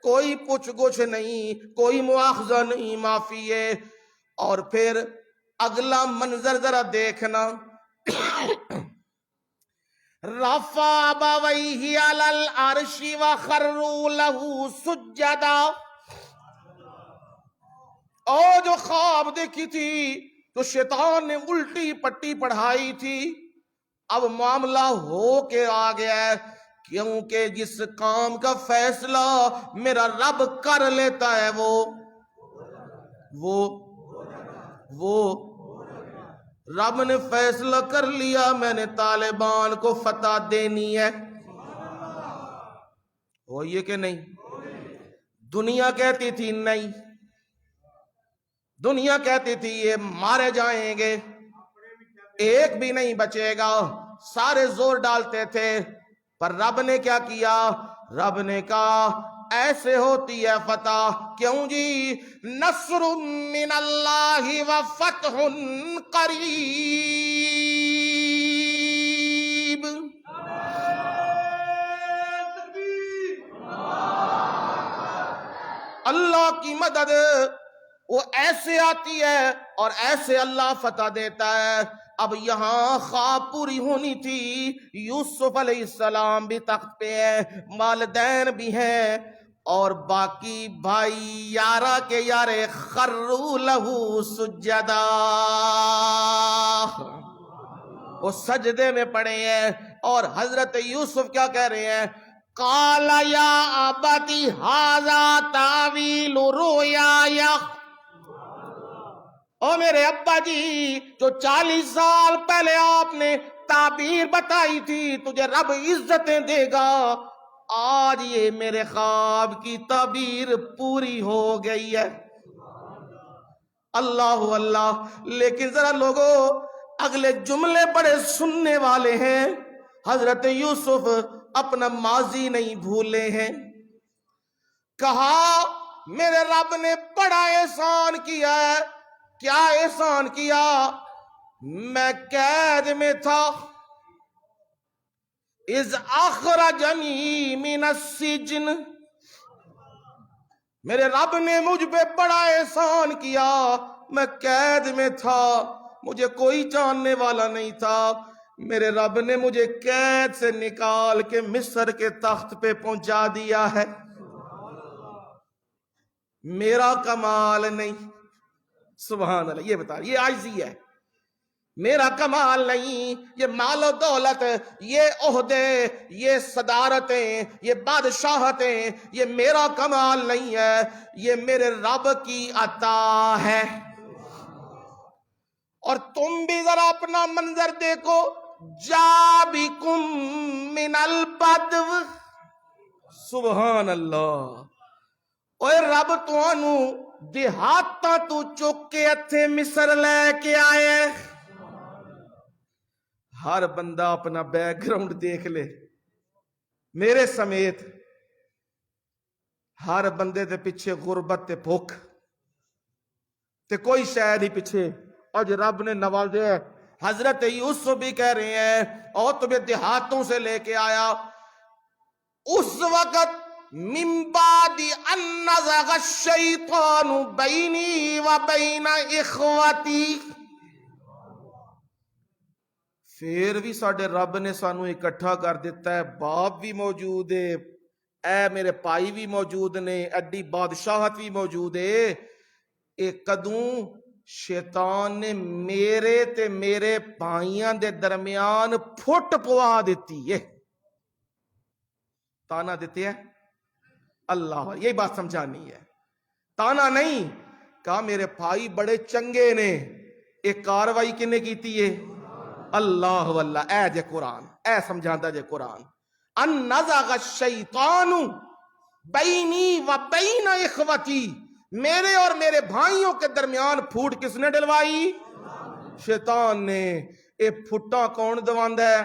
کوئی پوچھ گچھ نہیں، کوئی مواخذہ نہیں، معافی ہے. اور پھر اگلا منظر ذرا دیکھنا. رفع ابویہ علی العرش وخروا لہ سجدا، اور جو خواب دیکھی تھی تو شیطان نے الٹی پٹی پڑھائی تھی. اب معاملہ ہو کے آ گیا ہے، کیونکہ جس کام کا فیصلہ میرا رب کر لیتا ہے وہ رب نے فیصلہ کر لیا، میں نے طالبان کو فتح دینی ہے. ہوئی ہے کہ نہیں؟ دنیا کہتی تھی نہیں، دنیا کہتی تھی یہ مارے جائیں گے، ایک بھی نہیں بچے گا، سارے زور ڈالتے تھے. پر رب نے کیا کیا؟ رب نے کہا ایسے ہوتی ہے فتح. کیوں جی؟ نصر من اللہ و فتح قریب. اللہ کی مدد وہ ایسے آتی ہے اور ایسے اللہ فتح دیتا ہے. اب یہاں خواب پوری ہونی تھی. یوسف علیہ السلام بھی تخت پہ ہے، والدین بھی ہیں، اور باقی بھائی یارہ کے یارے خروا لہو سجدا، وہ سجدے میں پڑے ہیں. اور حضرت یوسف کیا کہہ رہے ہیں؟ قال یا ابتی ھذا تاویل رؤیایا. او میرے ابا جی، جو 40 سال پہلے آپ نے تعبیر بتائی تھی تجھے رب عزتیں دے گا، آج یہ میرے خواب کی تعبیر پوری ہو گئی ہے. اللہ اللہ. لیکن ذرا لوگوں اگلے جملے بڑے سننے والے ہیں. حضرت یوسف اپنا ماضی نہیں بھولے ہیں. کہا میرے رب نے بڑا احسان کیا ہے. کیا احسان کیا؟ میں قید میں تھا، اذ اخرجنی من السجن. میرے رب نے مجھ پہ بڑا احسان کیا. میں قید میں تھا، مجھے کوئی جاننے والا نہیں تھا. میرے رب نے مجھے قید سے نکال کے مصر کے تخت پہ پہنچا دیا ہے. میرا کمال نہیں. سبحان اللہ. یہ بتا، یہ عاجزی ہے. میرا کمال نہیں. یہ مال و دولت، یہ عہدے، یہ صدارتیں، یہ بادشاہتیں، یہ میرا کمال نہیں ہے. یہ میرے رب کی عطا ہے. اور تم بھی ذرا اپنا منظر دیکھو. جابکم من البدو. سبحان اللہ. اوے رب تانوں دیہاتاں تو چک کے اتھے مصر لے کے آئے. ہر بندہ اپنا بیک گراؤنڈ دیکھ لے میرے سمیت. ہر بندے دے پیچھے غربت تے بھوک تے کوئی شاید ہی پیچھے. آج رب نے نوازے ہے. حضرت یوسف بھی کہہ رہے ہیں اور تمہیں دیہاتوں سے لے کے آیا. اس وقت من بعد ان نزغ الشیطان بینی و بین اخوتی. پھر بھی ساڈے رب نے سانو اکٹھا کر دیتا ہے. باپ بھی موجود ہے، اے میرے پائی بھی موجود نے، ایڈی بادشاہت بھی موجود ہے. اے کدوں شیطان نے میرے تے میرے بھائیاں دے درمیان پھٹ پوا دیتی ہے. تانا دیتے ہیں اللہ. یہی بات سمجھانی ہے. تانا نہیں کہا میرے بھائی بڑے چنگے نے. ایک کاروائی کنے کیتی ہے؟ اللہ واللہ. اے جے قرآن، اے سمجھاندہ جے قرآن. ان نزغ الشیطان بینی و بین اخوتی. میرے اور میرے بھائیوں کے درمیان پھوٹ کس نے ڈلوائی؟ شیطان نے. اے پھٹا کون دواندہ ہے؟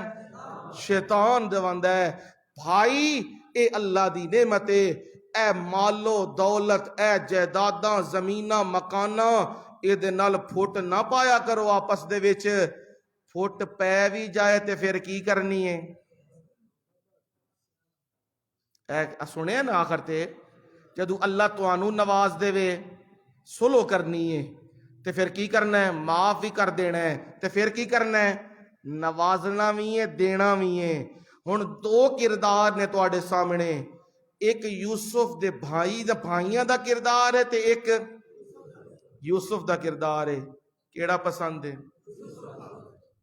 شیطان دواندہ ہے. بھائی اے اللہ دی نعمت ہے. اے مالو دولت، اے جائیداداں زمیناں مکاناں، اے دے نال پھٹ نہ پایا کرو آپس دے وچ. پھٹ پے بھی جائے تے پھر کی کرنی ہے؟ اے سنے نا آخر تے جدو اللہ توانو نواز دے وے سلو کرنی ہے تے پھر کی کرنا ہے؟ معاف بھی کر دینا ہے. تے پھر کی کرنا ہے؟ نوازنا بھی ہے، دینا بھی ہے. ہن دو کردار نے تواڈے سامنے. ایک یوسف دے بھائیاں دا کردار ہے تے ایک یوسف دا کردار ہے. کیڑا پسند ہے؟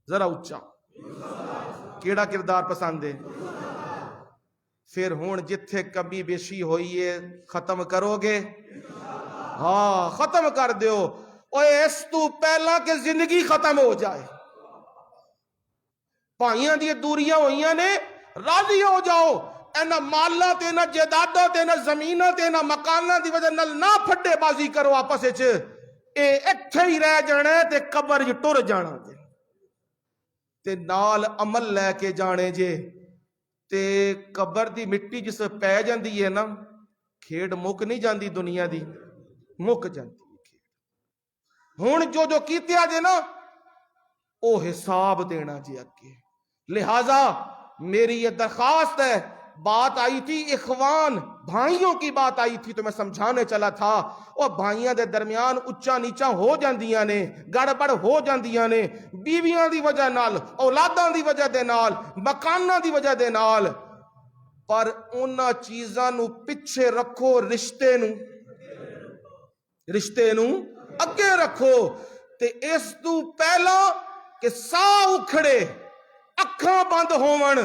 ذرا اچھا. کیڑا کردار پسند ہے؟ پھر ہون جتھے کمی بیشی ہوئی ہے ختم کرو گے؟ ہاں ختم کر دیو. اوے اس تو پہلا کہ زندگی ختم ہو جائے. بھائیاں دی دوریاں ہوئیاں نے، راضی ہو جاؤ. اینا مالا تے نہ جائیداداں تے نہ زمیناں تے نہ مکاناں دی وجہ نال نہ پھٹے بازی کرو آپس وچ. اے ایتھے ہی رہ جانا تے قبر وچ ٹر جانا تے نال عمل لے کے جانے جے. تے قبر دی مٹی جس پہ جاندی ہے نا، کھیڈ مک نہیں جاندی دنیا دی، مک جاندی کھیڈ۔ ہن جو کیتیا جے نا او حساب دینا جی اگے، لہذا میری یہ درخواست ہے۔ بات آئی تھی اخوان بھائیوں کی بات آئی تھی تو میں سمجھانے چلا تھا، اور بھائیاں دے درمیان اچا نیچا ہو جاندیاں نے، گڑبڑ ہو جاندیاں نے، بیویاں دی وجہ نال، اولاداں دی وجہ دے نال، مکاناں دی وجہ دے نال، پر انہاں چیزاں نو پچھے رکھو، رشتے نو اگے رکھو، تے اس تو پہلا کہ سا اکھڑے اکھاں بند ہون،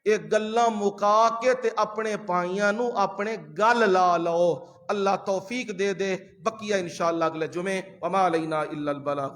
یہ گلاں مکا کے تے اپنے پائیاں نو اپنے گل لا لو۔ اللہ توفیق دے دے، بقیہ انشاءاللہ اگلے جمعے۔ وما علینا الا البلاغ۔